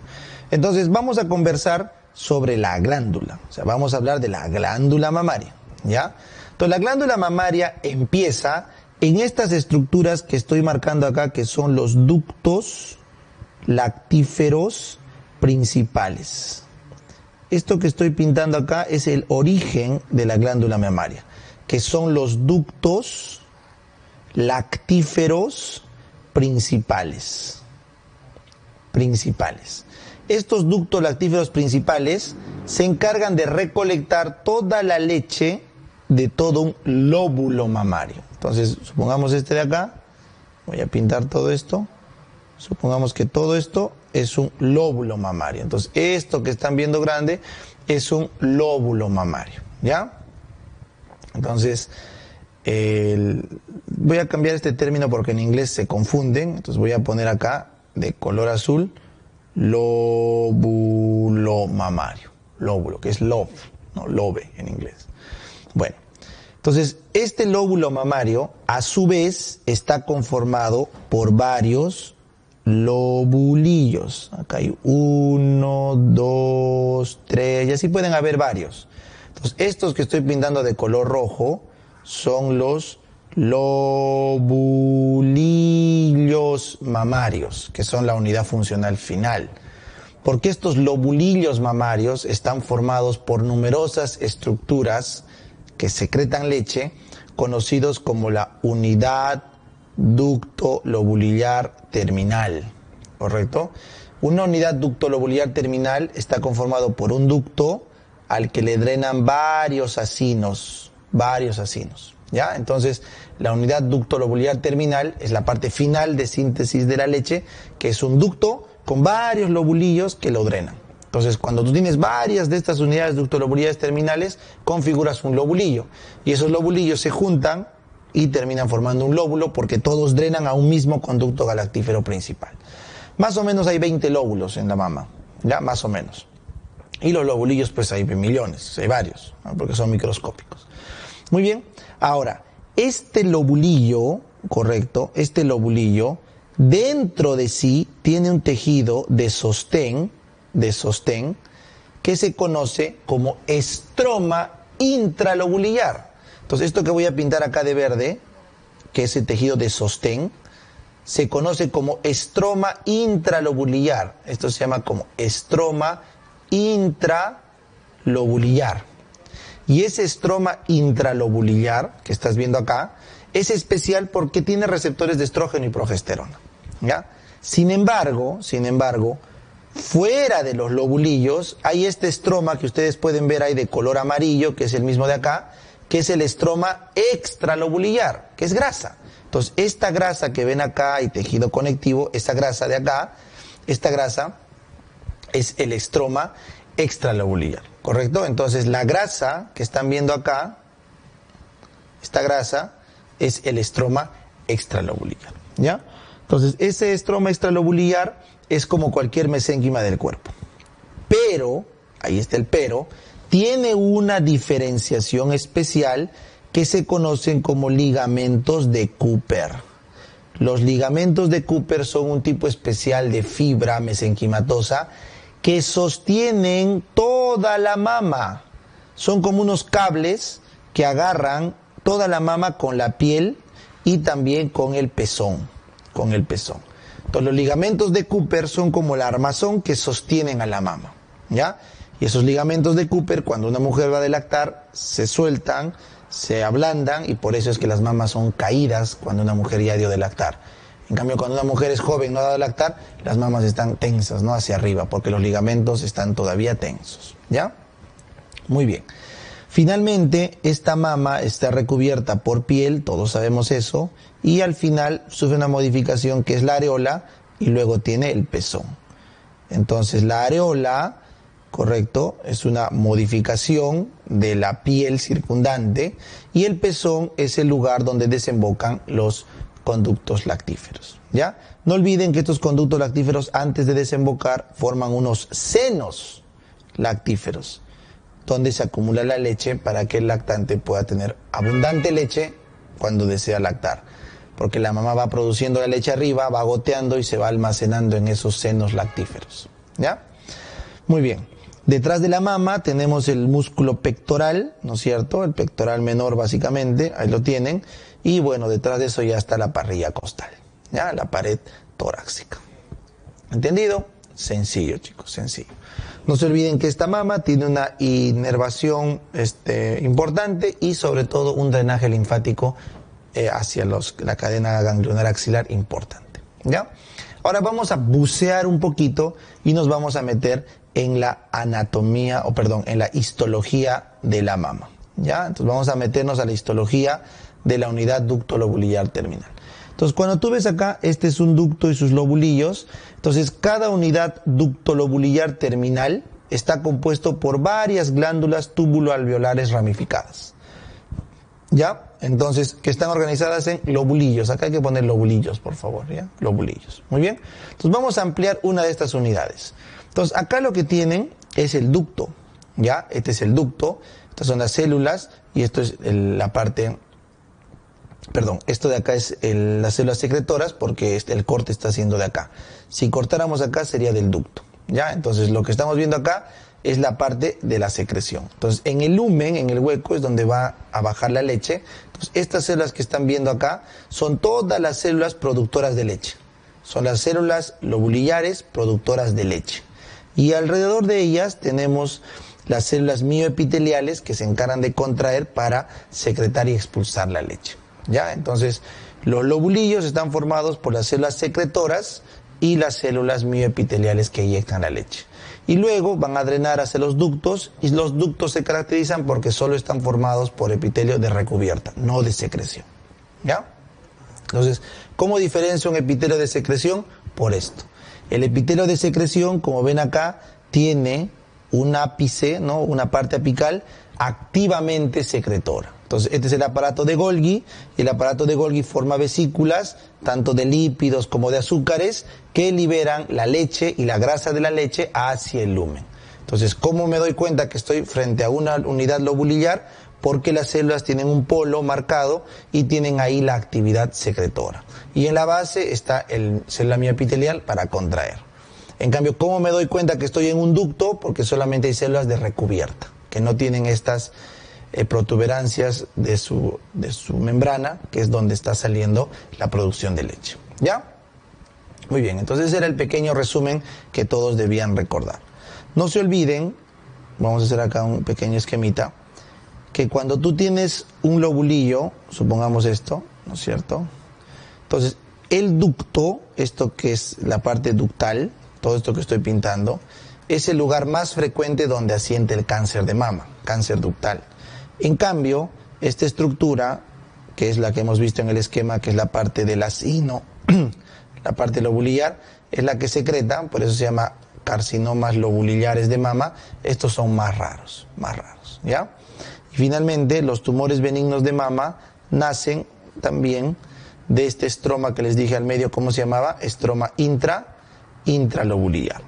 Entonces, vamos a conversar sobre la glándula. O sea, vamos a hablar de la glándula mamaria, ¿ya? Entonces, la glándula mamaria empieza en estas estructuras que estoy marcando acá, que son los ductos lactíferos principales. Esto que estoy pintando acá es el origen de la glándula mamaria, que son los ductos lactíferos principales. Estos ductos lactíferos principales se encargan de recolectar toda la leche de todo un lóbulo mamario. Entonces, supongamos este de acá, voy a pintar todo esto, supongamos que todo esto es un lóbulo mamario. Entonces, esto que están viendo grande es un lóbulo mamario, ¿ya? Entonces, voy a cambiar este término porque en inglés se confunden, entonces voy a poner acá de color azul lóbulo mamario, lóbulo, que es lobe, no lobe en inglés. Bueno, entonces este lóbulo mamario a su vez está conformado por varios lobulillos. Acá hay 1, 2, 3 y así pueden haber varios. Entonces estos que estoy pintando de color rojo son los lobulillos mamarios, que son la unidad funcional final. Porque estos lobulillos mamarios están formados por numerosas estructuras que secretan leche, conocidos como la unidad ducto lobulillar terminal, ¿correcto? Una unidad ducto lobulillar terminal está conformado por un ducto al que le drenan varios acinos, ¿ya? Entonces, la unidad ducto lobulillar terminal es la parte final de síntesis de la leche, que es un ducto con varios lobulillos que lo drenan. Entonces, cuando tú tienes varias de estas unidades ductolobulillas terminales, configuras un lobulillo. Y esos lobulillos se juntan y terminan formando un lóbulo porque todos drenan a un mismo conducto galactífero principal. Más o menos hay 20 lóbulos en la mama, ¿ya? Más o menos. Y los lobulillos, pues hay millones, hay varios, ¿no? Porque son microscópicos. Muy bien. Ahora, este lobulillo, correcto, este lobulillo, dentro de sí tiene un tejido de sostén, que se conoce como estroma intralobulillar. Entonces, esto que voy a pintar acá de verde, que es el tejido de sostén, se conoce como estroma intralobulillar. Esto se llama como estroma intralobulillar. Y ese estroma intralobulillar que estás viendo acá es especial porque tiene receptores de estrógeno y progesterona, ¿ya? Sin embargo, fuera de los lobulillos hay este estroma que ustedes pueden ver ahí de color amarillo, que es el mismo de acá, que es el estroma extralobulillar, que es grasa. Entonces, esta grasa que ven acá y tejido conectivo, esta grasa de acá, esta grasa es el estroma extralobulillar, ¿correcto? Entonces, la grasa que están viendo acá, esta grasa es el estroma extralobulillar, ¿ya? Entonces, ese estroma extralobulillar es como cualquier mesénquima del cuerpo. Pero, ahí está el pero, tiene una diferenciación especial que se conocen como ligamentos de Cooper. Los ligamentos de Cooper son un tipo especial de fibra mesenquimatosa que sostienen toda la mama. Son como unos cables que agarran toda la mama con la piel y también con el pezón. Entonces, los ligamentos de Cooper son como la armazón que sostienen a la mama, ¿ya? Y esos ligamentos de Cooper, cuando una mujer va a lactar, se sueltan, se ablandan, y por eso es que las mamas son caídas cuando una mujer ya dio de lactar. En cambio, cuando una mujer es joven, no ha dado de lactar, las mamas están tensas, ¿no? Hacia arriba, porque los ligamentos están todavía tensos, ¿ya? Muy bien. Finalmente, esta mama está recubierta por piel, todos sabemos eso, y al final sufre una modificación que es la areola, y luego tiene el pezón. Entonces, la areola, correcto, es una modificación de la piel circundante, y el pezón es el lugar donde desembocan los conductos lactíferos, ¿ya? No olviden que estos conductos lactíferos, antes de desembocar, forman unos senos lactíferos, donde se acumula la leche para que el lactante pueda tener abundante leche cuando desea lactar. Porque la mamá va produciendo la leche arriba, va goteando y se va almacenando en esos senos lactíferos, ¿ya? Muy bien. Detrás de la mama tenemos el músculo pectoral, ¿no es cierto? El pectoral menor básicamente, ahí lo tienen. Y bueno, detrás de eso ya está la parrilla costal, ¿ya? La pared torácica. ¿Entendido? Sencillo, chicos, sencillo. No se olviden que esta mama tiene una inervación importante y sobre todo un drenaje linfático hacia la cadena ganglionar axilar importante, ¿ya? Ahora vamos a bucear un poquito y nos vamos a meter en la anatomía, en la histología de la mama, ¿ya? Entonces vamos a meternos a la histología de la unidad ducto lobulillar terminal. Entonces cuando tú ves acá, este es un ducto y sus lobulillos, entonces cada unidad ducto lobulillar terminal está compuesto por varias glándulas túbulo-alveolares ramificadas, ¿ya? Entonces, que están organizadas en lobulillos. Acá hay que poner lobulillos, por favor, ¿ya? Lobulillos. Muy bien. Entonces, vamos a ampliar una de estas unidades. Entonces, acá lo que tienen es el ducto, ¿ya? Este es el ducto, estas son las células y esto es la parte... Perdón, esto de acá es las células secretoras porque el corte está haciendo de acá. Si cortáramos acá sería del ducto, ¿ya? Entonces, lo que estamos viendo acá es la parte de la secreción. Entonces, en el lumen, en el hueco, es donde va a bajar la leche. Entonces, estas células que están viendo acá son todas las células productoras de leche. Son las células lobulillares productoras de leche. Y alrededor de ellas tenemos las células mioepiteliales que se encargan de contraer para secretar y expulsar la leche, ¿ya? Entonces, los lobulillos están formados por las células secretoras y las células mioepiteliales que eyectan la leche. Y luego van a drenar hacia los ductos, y los ductos se caracterizan porque solo están formados por epitelio de recubierta, no de secreción, ¿ya? Entonces, ¿cómo diferencia un epitelio de secreción? Por esto. El epitelio de secreción, como ven acá, tiene un ápice, ¿no? Una parte apical activamente secretora. Entonces, este es el aparato de Golgi, y el aparato de Golgi forma vesículas, tanto de lípidos como de azúcares, que liberan la leche y la grasa de la leche hacia el lumen. Entonces, ¿cómo me doy cuenta que estoy frente a una unidad lobulillar? Porque las células tienen un polo marcado y tienen ahí la actividad secretora. Y en la base está el célula mioepitelial para contraer. En cambio, ¿cómo me doy cuenta que estoy en un ducto? Porque solamente hay células de recubierta, que no tienen estas protuberancias de su membrana, que es donde está saliendo la producción de leche, ¿ya? Muy bien, entonces ese era el pequeño resumen que todos debían recordar. No se olviden, vamos a hacer acá un pequeño esquemita, que cuando tú tienes un lobulillo, supongamos esto, ¿no es cierto? Entonces, el ducto, esto que es la parte ductal, todo esto que estoy pintando, es el lugar más frecuente donde asiente el cáncer de mama, cáncer ductal. En cambio, esta estructura, que es la que hemos visto en el esquema, que es la parte del acino, la parte lobulillar, es la que secreta, por eso se llama carcinomas lobulillares de mama. Estos son más raros, ¿ya? Y finalmente, los tumores benignos de mama nacen también de este estroma que les dije al medio, ¿cómo se llamaba? Estroma intralobulillar.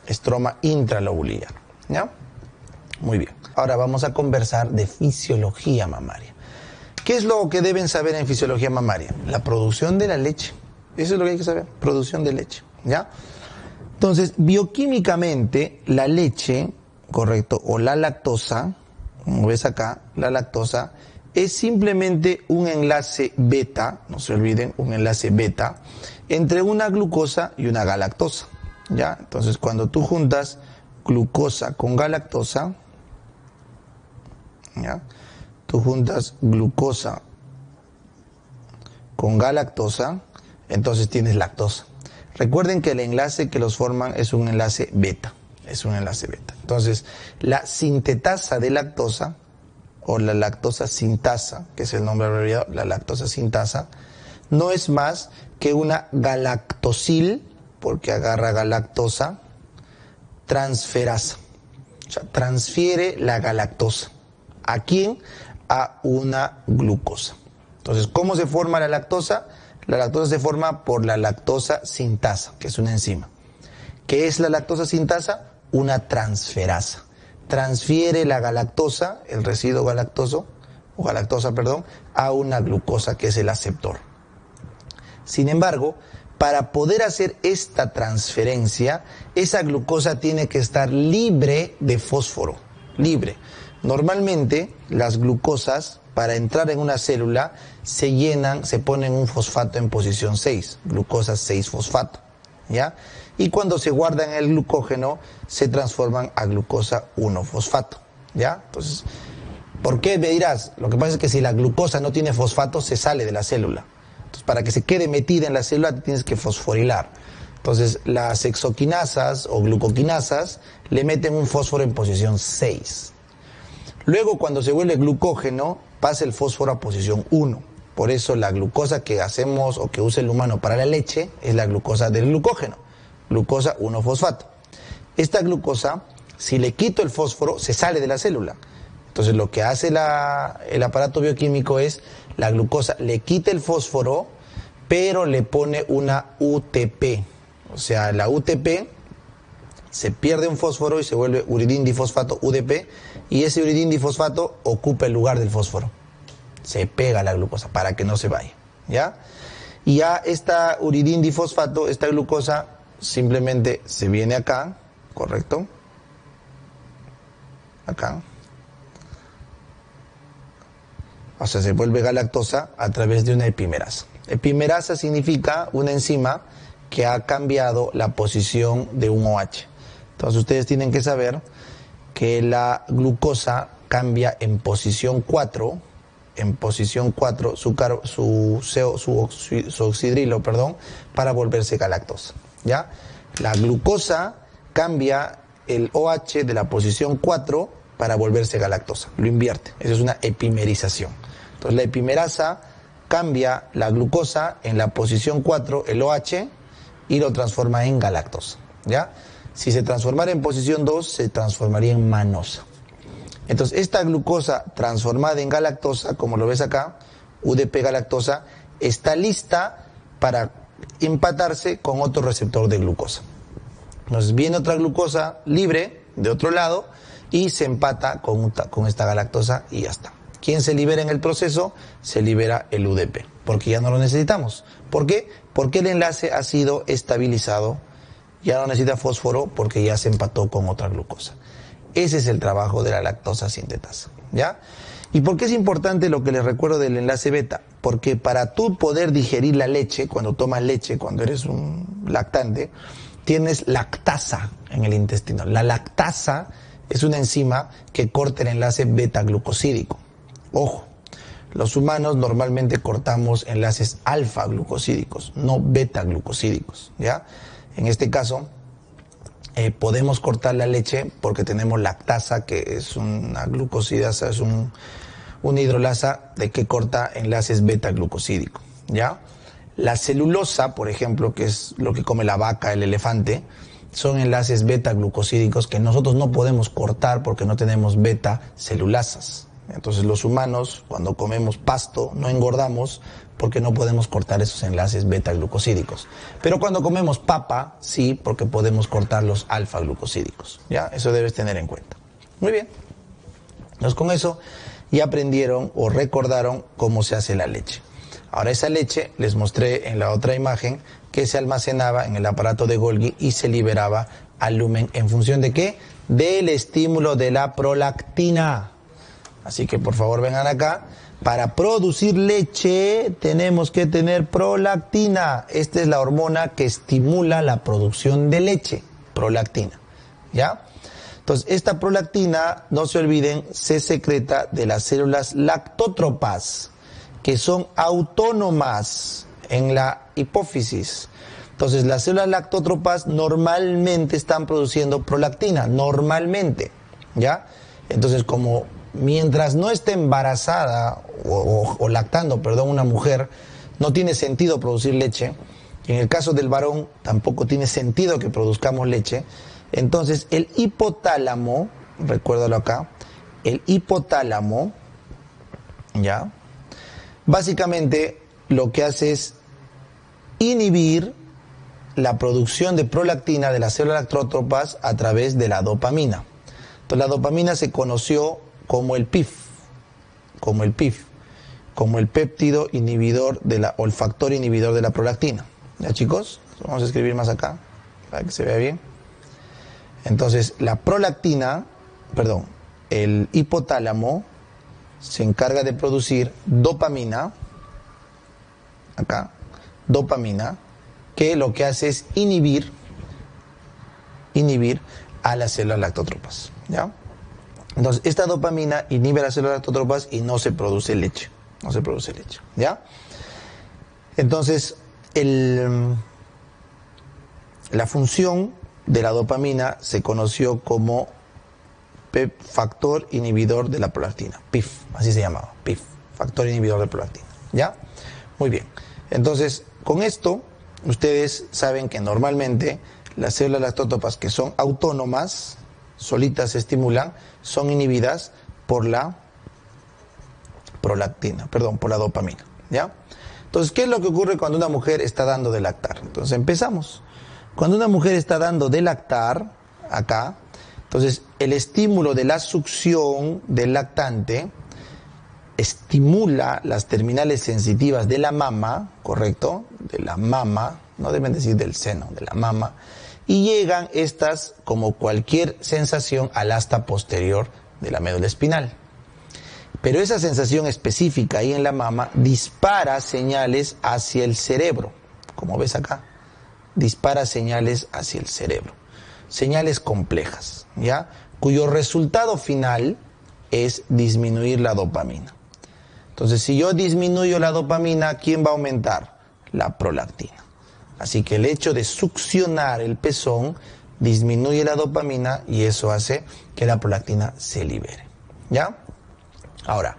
Estroma intralobulillar, ¿ya? Muy bien. Ahora vamos a conversar de fisiología mamaria. ¿Qué es lo que deben saber en fisiología mamaria? La producción de la leche. Eso es lo que hay que saber, producción de leche, ¿ya? Entonces, bioquímicamente, la leche, correcto, o la lactosa, como ves acá, la lactosa, es simplemente un enlace beta, no se olviden, un enlace beta, entre una glucosa y una galactosa, ¿ya? Entonces, cuando tú juntas glucosa con galactosa, ¿ya? Tú juntas glucosa con galactosa, entonces tienes lactosa. Recuerden que el enlace que los forman es un enlace beta, Entonces, la sintetasa de lactosa, o la lactosa sintasa, que es el nombre abreviado, la lactosa sintasa, no es más que una galactosil, porque agarra galactosa, transferasa. O sea, transfiere la galactosa. ¿A quién? A una glucosa. Entonces, ¿cómo se forma la lactosa? La lactosa se forma por la lactosa sintasa, que es una enzima. ¿Qué es la lactosa sintasa? Una transferasa. Transfiere la galactosa, el residuo galactoso, o galactosa, perdón, a una glucosa, que es el aceptor. Sin embargo, para poder hacer esta transferencia, esa glucosa tiene que estar libre de fósforo, libre. Normalmente las glucosas, para entrar en una célula, se llenan, se ponen un fosfato en posición 6, glucosa 6-fosfato, ¿ya? Y cuando se guardan en el glucógeno, se transforman a glucosa 1-fosfato, ¿ya? Entonces, ¿por qué? Me dirás, lo que pasa es que si la glucosa no tiene fosfato, se sale de la célula. Entonces, para que se quede metida en la célula, tienes que fosforilar. Entonces, las hexoquinasas o glucoquinasas le meten un fósforo en posición 6. Luego, cuando se vuelve glucógeno, pasa el fósforo a posición 1. Por eso la glucosa que hacemos o que usa el humano para la leche es la glucosa del glucógeno, glucosa 1-fosfato. Esta glucosa, si le quito el fósforo, se sale de la célula. Entonces lo que hace el aparato bioquímico es, la glucosa le quita el fósforo, pero le pone una UTP. O sea, la UTP se pierde un fósforo y se vuelve uridindifosfato UDP, y ese uridindifosfato ocupa el lugar del fósforo. Se pega a la glucosa para que no se vaya, ¿ya? Y ya esta uridindifosfato, esta glucosa, simplemente se viene acá, ¿correcto? Acá. O sea, se vuelve galactosa a través de una epimerasa. Epimerasa significa una enzima que ha cambiado la posición de un OH. Entonces ustedes tienen que saber que la glucosa cambia en posición 4, su oxidrilo, para volverse galactosa, ¿ya? La glucosa cambia el OH de la posición 4 para volverse galactosa, lo invierte. Eso es una epimerización. Entonces la epimerasa cambia la glucosa en la posición 4, el OH, y lo transforma en galactosa, ¿ya? Si se transformara en posición 2, se transformaría en manosa. Entonces esta glucosa transformada en galactosa, como lo ves acá, UDP galactosa, está lista para empatarse con otro receptor de glucosa. Entonces viene otra glucosa libre de otro lado y se empata con esta galactosa y ya está. ¿Quién se libera en el proceso? Se libera el UDP, porque ya no lo necesitamos. ¿Por qué? Porque el enlace ha sido estabilizado, ya no necesita fósforo porque ya se empató con otra glucosa. Ese es el trabajo de la lactosa sintetasa, ¿ya? ¿Y por qué es importante lo que les recuerdo del enlace beta? Porque para tú poder digerir la leche, cuando tomas leche, cuando eres un lactante, tienes lactasa en el intestino. La lactasa es una enzima que corta el enlace beta-glucosídico. Ojo, los humanos normalmente cortamos enlaces alfa-glucosídicos, no beta-glucosídicos, ¿ya? En este caso, podemos cortar la leche porque tenemos lactasa, que es una glucosidasa, es una hidrolasa de que corta enlaces beta-glucosídicos, ¿ya? La celulosa, por ejemplo, que es lo que come la vaca, el elefante, son enlaces beta-glucosídicos que nosotros no podemos cortar porque no tenemos beta-celulasas. Entonces los humanos, cuando comemos pasto, no engordamos porque no podemos cortar esos enlaces beta-glucosídicos. Pero cuando comemos papa, sí, porque podemos cortar los alfa-glucosídicos, ¿ya? Eso debes tener en cuenta. Muy bien. Entonces con eso ya aprendieron o recordaron cómo se hace la leche. Ahora esa leche, les mostré en la otra imagen, que se almacenaba en el aparato de Golgi y se liberaba al lumen. ¿En función de qué? Del estímulo de la prolactina. Así que por favor vengan acá. Para producir leche tenemos que tener prolactina. Esta es la hormona que estimula la producción de leche, prolactina, ¿ya? Entonces esta prolactina, no se olviden, se secreta de las células lactótropas, que son autónomas en la hipófisis. Entonces las células lactótropas normalmente están produciendo prolactina, normalmente, ¿ya? Entonces como mientras no esté embarazada o lactando, una mujer, no tiene sentido producir leche. Y en el caso del varón tampoco tiene sentido que produzcamos leche. Entonces el hipotálamo, recuérdalo acá, el hipotálamo, ¿ya? Básicamente lo que hace es inhibir la producción de prolactina de las células lactótropas a través de la dopamina. Entonces la dopamina se conoció como el PIF, como el péptido inhibidor o el factor inhibidor de la prolactina, ¿Ya, chicos? Vamos a escribir más acá, para que se vea bien. Entonces, la prolactina, perdón, el hipotálamo se encarga de producir dopamina, acá, dopamina, que lo que hace es inhibir a las células lactótropas, ¿ya? Entonces, esta dopamina inhibe a las células lactótropas y no se produce leche, ¿ya? Entonces, la función de la dopamina se conoció como factor inhibidor de la prolactina, PIF, así se llamaba, PIF, factor inhibidor de prolactina, ¿ya? Muy bien, entonces, con esto, ustedes saben que normalmente las células lactótropas que son autónomas, solitas se estimulan, son inhibidas por la prolactina, perdón, por la dopamina, ¿ya? Entonces, ¿qué es lo que ocurre cuando una mujer está dando de lactar? Entonces, empezamos. Cuando una mujer está dando de lactar, acá, entonces, el estímulo de la succión del lactante estimula las terminales sensitivas de la mama, ¿correcto? De la mama, no deben decir del seno, de la mama, y llegan estas, como cualquier sensación, al asta posterior de la médula espinal. Pero esa sensación específica ahí en la mama dispara señales hacia el cerebro, como ves acá, dispara señales hacia el cerebro, señales complejas, ¿ya? Cuyo resultado final es disminuir la dopamina. Entonces, si yo disminuyo la dopamina, ¿quién va a aumentar? La prolactina. Así que el hecho de succionar el pezón disminuye la dopamina y eso hace que la prolactina se libere, ¿ya? Ahora,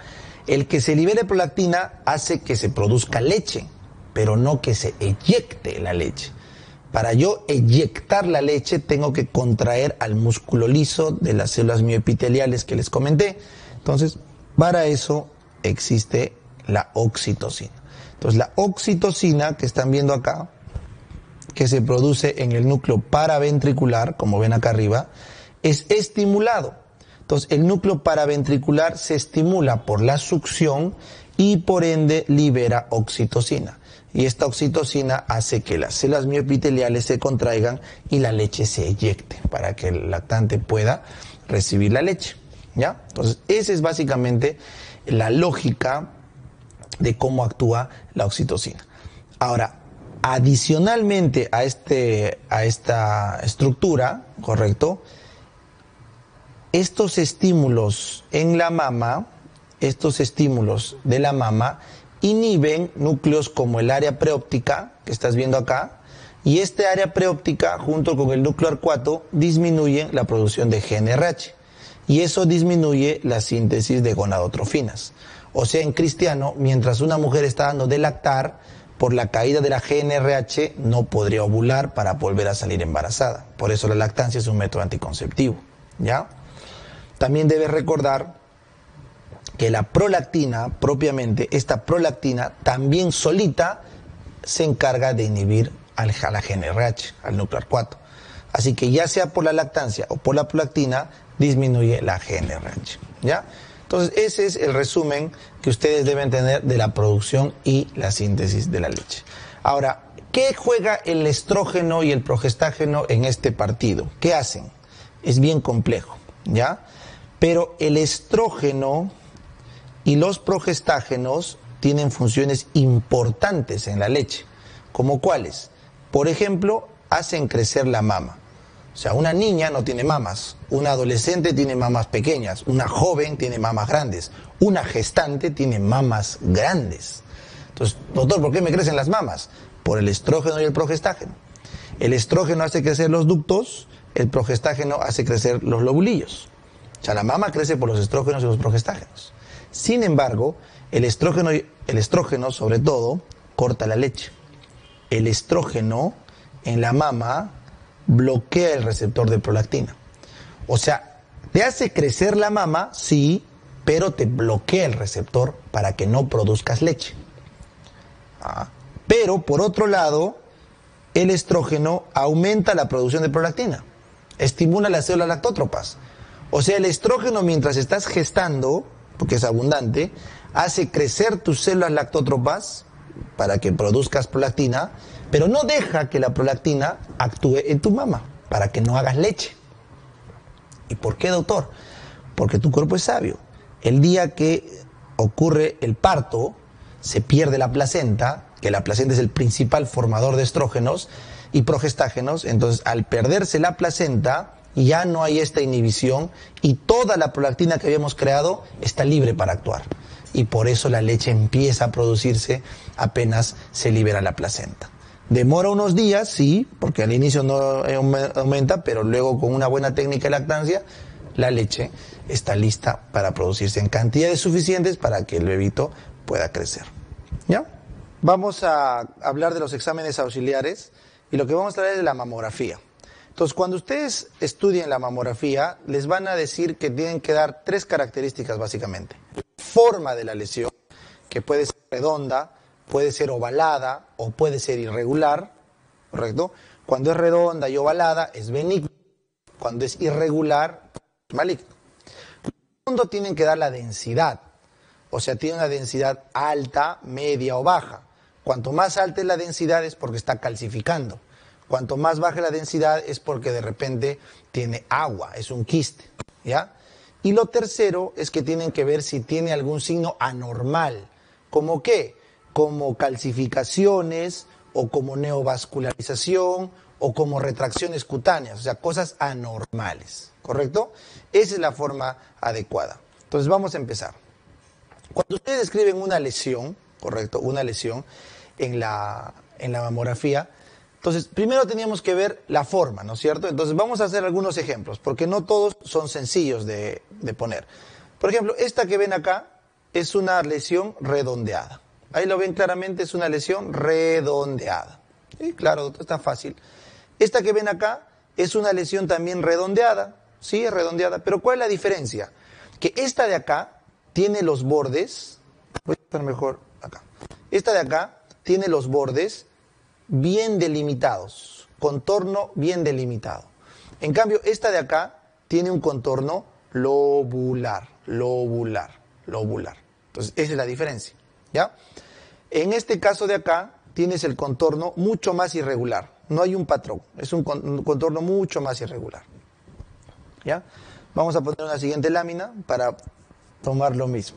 el que se libere prolactina hace que se produzca leche, pero no que se eyecte la leche. Para yo eyectar la leche tengo que contraer al músculo liso de las células mioepiteliales que les comenté. Entonces, para eso existe la oxitocina. Entonces, la oxitocina que están viendo acá, que se produce en el núcleo paraventricular, como ven acá arriba, es estimulado. Entonces, el núcleo paraventricular se estimula por la succión y por ende libera oxitocina. Y esta oxitocina hace que las células mioepiteliales se contraigan y la leche se eyecte para que el lactante pueda recibir la leche, ¿ya? Entonces, esa es básicamente la lógica de cómo actúa la oxitocina. Ahora, adicionalmente a esta estructura, ¿correcto? Estos estímulos en la mama, estos estímulos de la mama, inhiben núcleos como el área preóptica, que estás viendo acá, y este área preóptica, junto con el núcleo arcuato, disminuyen la producción de GnRH, y eso disminuye la síntesis de gonadotrofinas. O sea, en cristiano, mientras una mujer está dando de lactar, por la caída de la GnRH no podría ovular para volver a salir embarazada. Por eso la lactancia es un método anticonceptivo, ¿ya? También debes recordar que la prolactina, propiamente, esta prolactina también solita se encarga de inhibir a la GnRH, al núcleo arcuato. Así que ya sea por la lactancia o por la prolactina, disminuye la GnRH, ¿ya? Entonces, ese es el resumen que ustedes deben tener de la producción y la síntesis de la leche. Ahora, ¿qué juega el estrógeno y el progestágeno en este partido? ¿Qué hacen? Es bien complejo, ¿ya? Pero el estrógeno y los progestágenos tienen funciones importantes en la leche. ¿Como cuáles? Por ejemplo, hacen crecer la mama. O sea, una niña no tiene mamas, una adolescente tiene mamas pequeñas, una joven tiene mamas grandes, una gestante tiene mamas grandes. Entonces, doctor, ¿por qué me crecen las mamas? Por el estrógeno y el progestágeno. El estrógeno hace crecer los ductos, el progestágeno hace crecer los lobulillos. O sea, la mama crece por los estrógenos y los progestágenos. Sin embargo, el estrógeno sobre todo corta la leche. El estrógeno en la mama bloquea el receptor de prolactina. O sea, te hace crecer la mama, sí, pero te bloquea el receptor para que no produzcas leche. Pero, por otro lado, el estrógeno aumenta la producción de prolactina, estimula las células lactótropas. O sea, el estrógeno, mientras estás gestando, porque es abundante, hace crecer tus células lactótropas, para que produzcas prolactina, pero no deja que la prolactina actúe en tu mama, para que no hagas leche. ¿Y por qué, doctor? Porque tu cuerpo es sabio. El día que ocurre el parto, se pierde la placenta, que la placenta es el principal formador de estrógenos y progestágenos. Entonces, al perderse la placenta, ya no hay esta inhibición y toda la prolactina que habíamos creado está libre para actuar. Y por eso la leche empieza a producirse apenas se libera la placenta. Demora unos días, sí, porque al inicio no aumenta, pero luego con una buena técnica de lactancia, la leche está lista para producirse en cantidades suficientes para que el bebito pueda crecer. ¿Ya? Vamos a hablar de los exámenes auxiliares y lo que vamos a hablar es de la mamografía. Entonces, cuando ustedes estudien la mamografía, les van a decir que tienen que dar 3 características básicamente. Forma de la lesión, que puede ser redonda, puede ser ovalada o puede ser irregular, ¿correcto? Cuando es redonda y ovalada es benigno, cuando es irregular es maligno. Segundo, tienen que dar la densidad, o sea, tiene una densidad alta, media o baja. Cuanto más alta es la densidad es porque está calcificando. Cuanto más baja la densidad es porque de repente tiene agua, es un quiste, ¿ya? Y lo tercero es que tienen que ver si tiene algún signo anormal. ¿Como qué? Como calcificaciones o como neovascularización o como retracciones cutáneas, o sea, cosas anormales, ¿correcto? Esa es la forma adecuada. Entonces vamos a empezar. Cuando ustedes describen una lesión, ¿correcto? Una lesión en la mamografía, entonces primero teníamos que ver la forma, ¿no es cierto? Entonces vamos a hacer algunos ejemplos, porque no todos son sencillos de poner. Por ejemplo, esta que ven acá es una lesión redondeada. Ahí lo ven claramente, es una lesión redondeada. Sí, claro, doctor, está fácil. Esta que ven acá es una lesión también redondeada. Sí, es redondeada. Pero ¿cuál es la diferencia? Que esta de acá tiene los bordes, voy a estar mejor acá. Esta de acá tiene los bordes bien delimitados, contorno bien delimitado. En cambio, esta de acá tiene un contorno lobular. Entonces, esa es la diferencia, ¿ya? En este caso de acá, tienes el contorno mucho más irregular. No hay un patrón, es un contorno mucho más irregular, ¿ya? Vamos a poner una siguiente lámina para tomar lo mismo.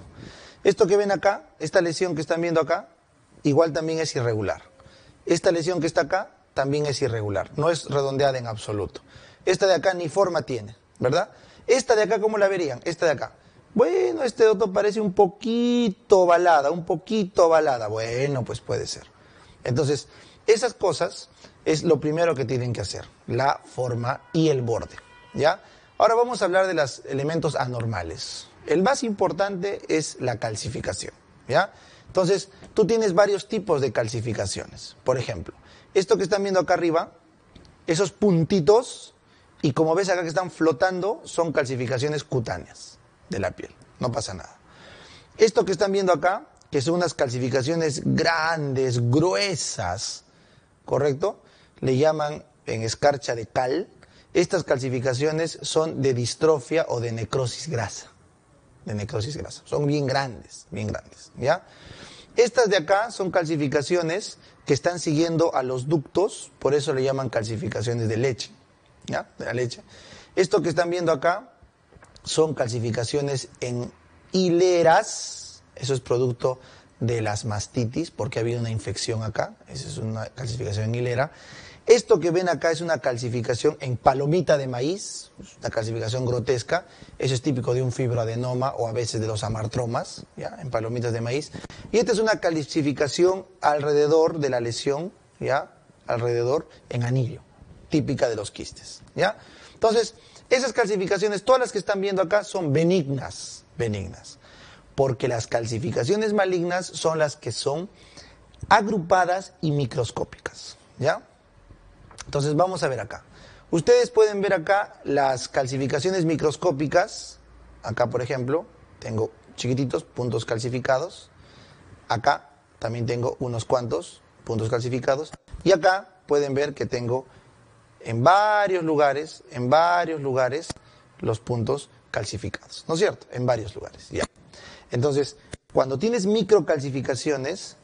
Esto que ven acá, esta lesión que están viendo acá, igual también es irregular. Esta lesión que está acá también es irregular, no es redondeada en absoluto. Esta de acá ni forma tiene, ¿verdad? Esta de acá, ¿cómo la verían? Esta de acá. Bueno, este doctor parece un poquito ovalada. Bueno, pues puede ser. Entonces, esas cosas es lo primero que tienen que hacer, la forma y el borde, ¿ya? Ahora vamos a hablar de los elementos anormales. El más importante es la calcificación, ¿ya? Entonces, tú tienes varios tipos de calcificaciones. Por ejemplo, esto que están viendo acá arriba, esos puntitos, y como ves acá que están flotando, son calcificaciones cutáneas de la piel. No pasa nada. Esto que están viendo acá, que son unas calcificaciones grandes, gruesas, ¿correcto? Le llaman en escarcha de cal. Estas calcificaciones son de distrofia o de necrosis grasa. Son bien grandes, ¿ya? Estas de acá son calcificaciones que están siguiendo a los ductos, por eso le llaman calcificaciones de leche, ¿ya? De la leche. Esto que están viendo acá son calcificaciones en hileras, eso es producto de las mastitis, porque ha habido una infección acá, esa es una calcificación en hilera. Esto que ven acá es una calcificación en palomita de maíz, una calcificación grotesca, eso es típico de un fibroadenoma o a veces de los amartromas, ¿ya? En palomitas de maíz. Y esta es una calcificación alrededor de la lesión, ¿ya? Alrededor en anillo, típica de los quistes, ¿ya? Entonces, esas calcificaciones, todas las que están viendo acá, son benignas, porque las calcificaciones malignas son las que son agrupadas y microscópicas, ¿ya? Entonces vamos a ver acá. Ustedes pueden ver acá las calcificaciones microscópicas. Acá, por ejemplo, tengo chiquititos puntos calcificados. Acá también tengo unos cuantos puntos calcificados. Y acá pueden ver que tengo en varios lugares, los puntos calcificados. ¿No es cierto? En varios lugares, ya. Entonces, cuando tienes microcalcificaciones,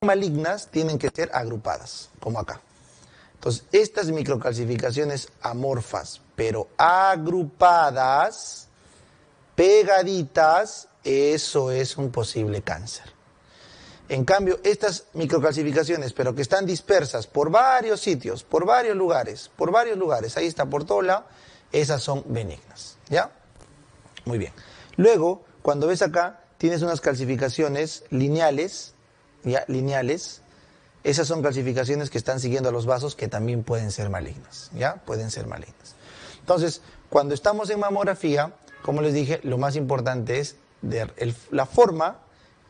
malignas tienen que ser agrupadas, como acá. Entonces, estas microcalcificaciones amorfas, pero agrupadas, pegaditas, eso es un posible cáncer. En cambio, estas microcalcificaciones, pero que están dispersas por varios sitios, por varios lugares, ahí está por todo lado, esas son benignas, ¿ya? Muy bien. Luego, cuando ves acá, tienes unas calcificaciones lineales, ¿ya? Lineales. Esas son calcificaciones que están siguiendo a los vasos que también pueden ser malignas, ¿ya? Pueden ser malignas. Entonces, cuando estamos en mamografía, como les dije, lo más importante es la forma,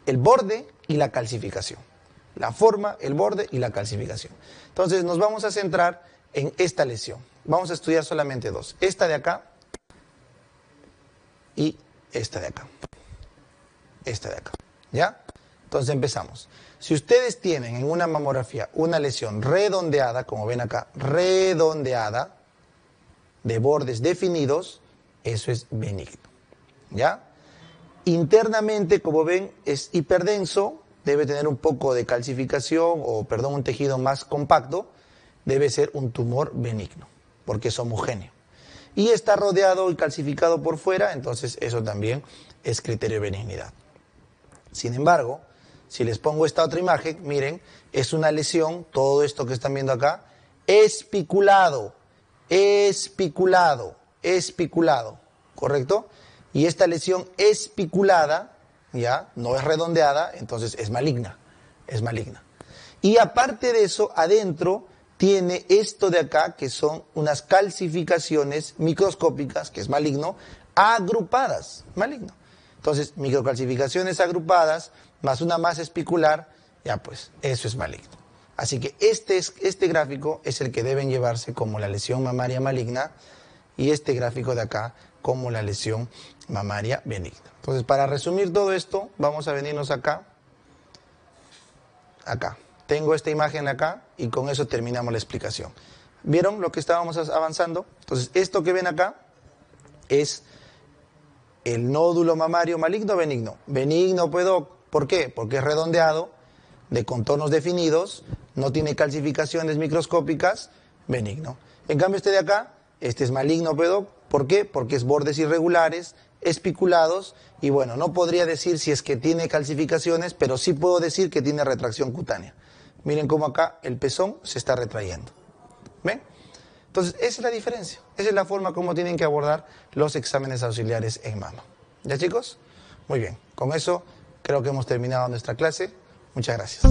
el borde y la calcificación. La forma, el borde y la calcificación. Entonces, nos vamos a centrar en esta lesión. Vamos a estudiar solamente dos. Esta de acá y esta de acá. Esta de acá, ¿ya? Entonces empezamos. Si ustedes tienen en una mamografía una lesión redondeada, como ven acá, redondeada, de bordes definidos, eso es benigno, ¿ya? Internamente, como ven, es hiperdenso, debe tener un poco de calcificación, un tejido más compacto, debe ser un tumor benigno, porque es homogéneo. Y está rodeado y calcificado por fuera, entonces eso también es criterio de benignidad. Sin embargo, si les pongo esta otra imagen, miren, es una lesión, todo esto que están viendo acá, espiculado, ¿correcto? Y esta lesión espiculada, ya, no es redondeada, entonces es maligna. Y aparte de eso, adentro tiene esto de acá, que son unas calcificaciones microscópicas, que es maligno, agrupadas, maligno. Entonces, microcalcificaciones agrupadas, más una masa espicular, ya pues, eso es maligno. Así que este gráfico es el que deben llevarse como la lesión mamaria maligna, y este gráfico de acá como la lesión mamaria benigna. Entonces, para resumir todo esto, vamos a venirnos acá. Acá. Tengo esta imagen acá y con eso terminamos la explicación. ¿Vieron lo que estábamos avanzando? Entonces, esto que ven acá es el nódulo mamario maligno o benigno. Benigno, ¿por qué? Porque es redondeado, de contornos definidos, no tiene calcificaciones microscópicas, benigno. En cambio, este de acá, este es maligno, ¿por qué? Porque es bordes irregulares, espiculados, y bueno, no podría decir si es que tiene calcificaciones, pero sí puedo decir que tiene retracción cutánea. Miren cómo acá el pezón se está retrayendo. ¿Ven? Entonces, esa es la diferencia. Esa es la forma como tienen que abordar los exámenes auxiliares en mama. ¿Ya, chicos? Muy bien. Con eso creo que hemos terminado nuestra clase. Muchas gracias.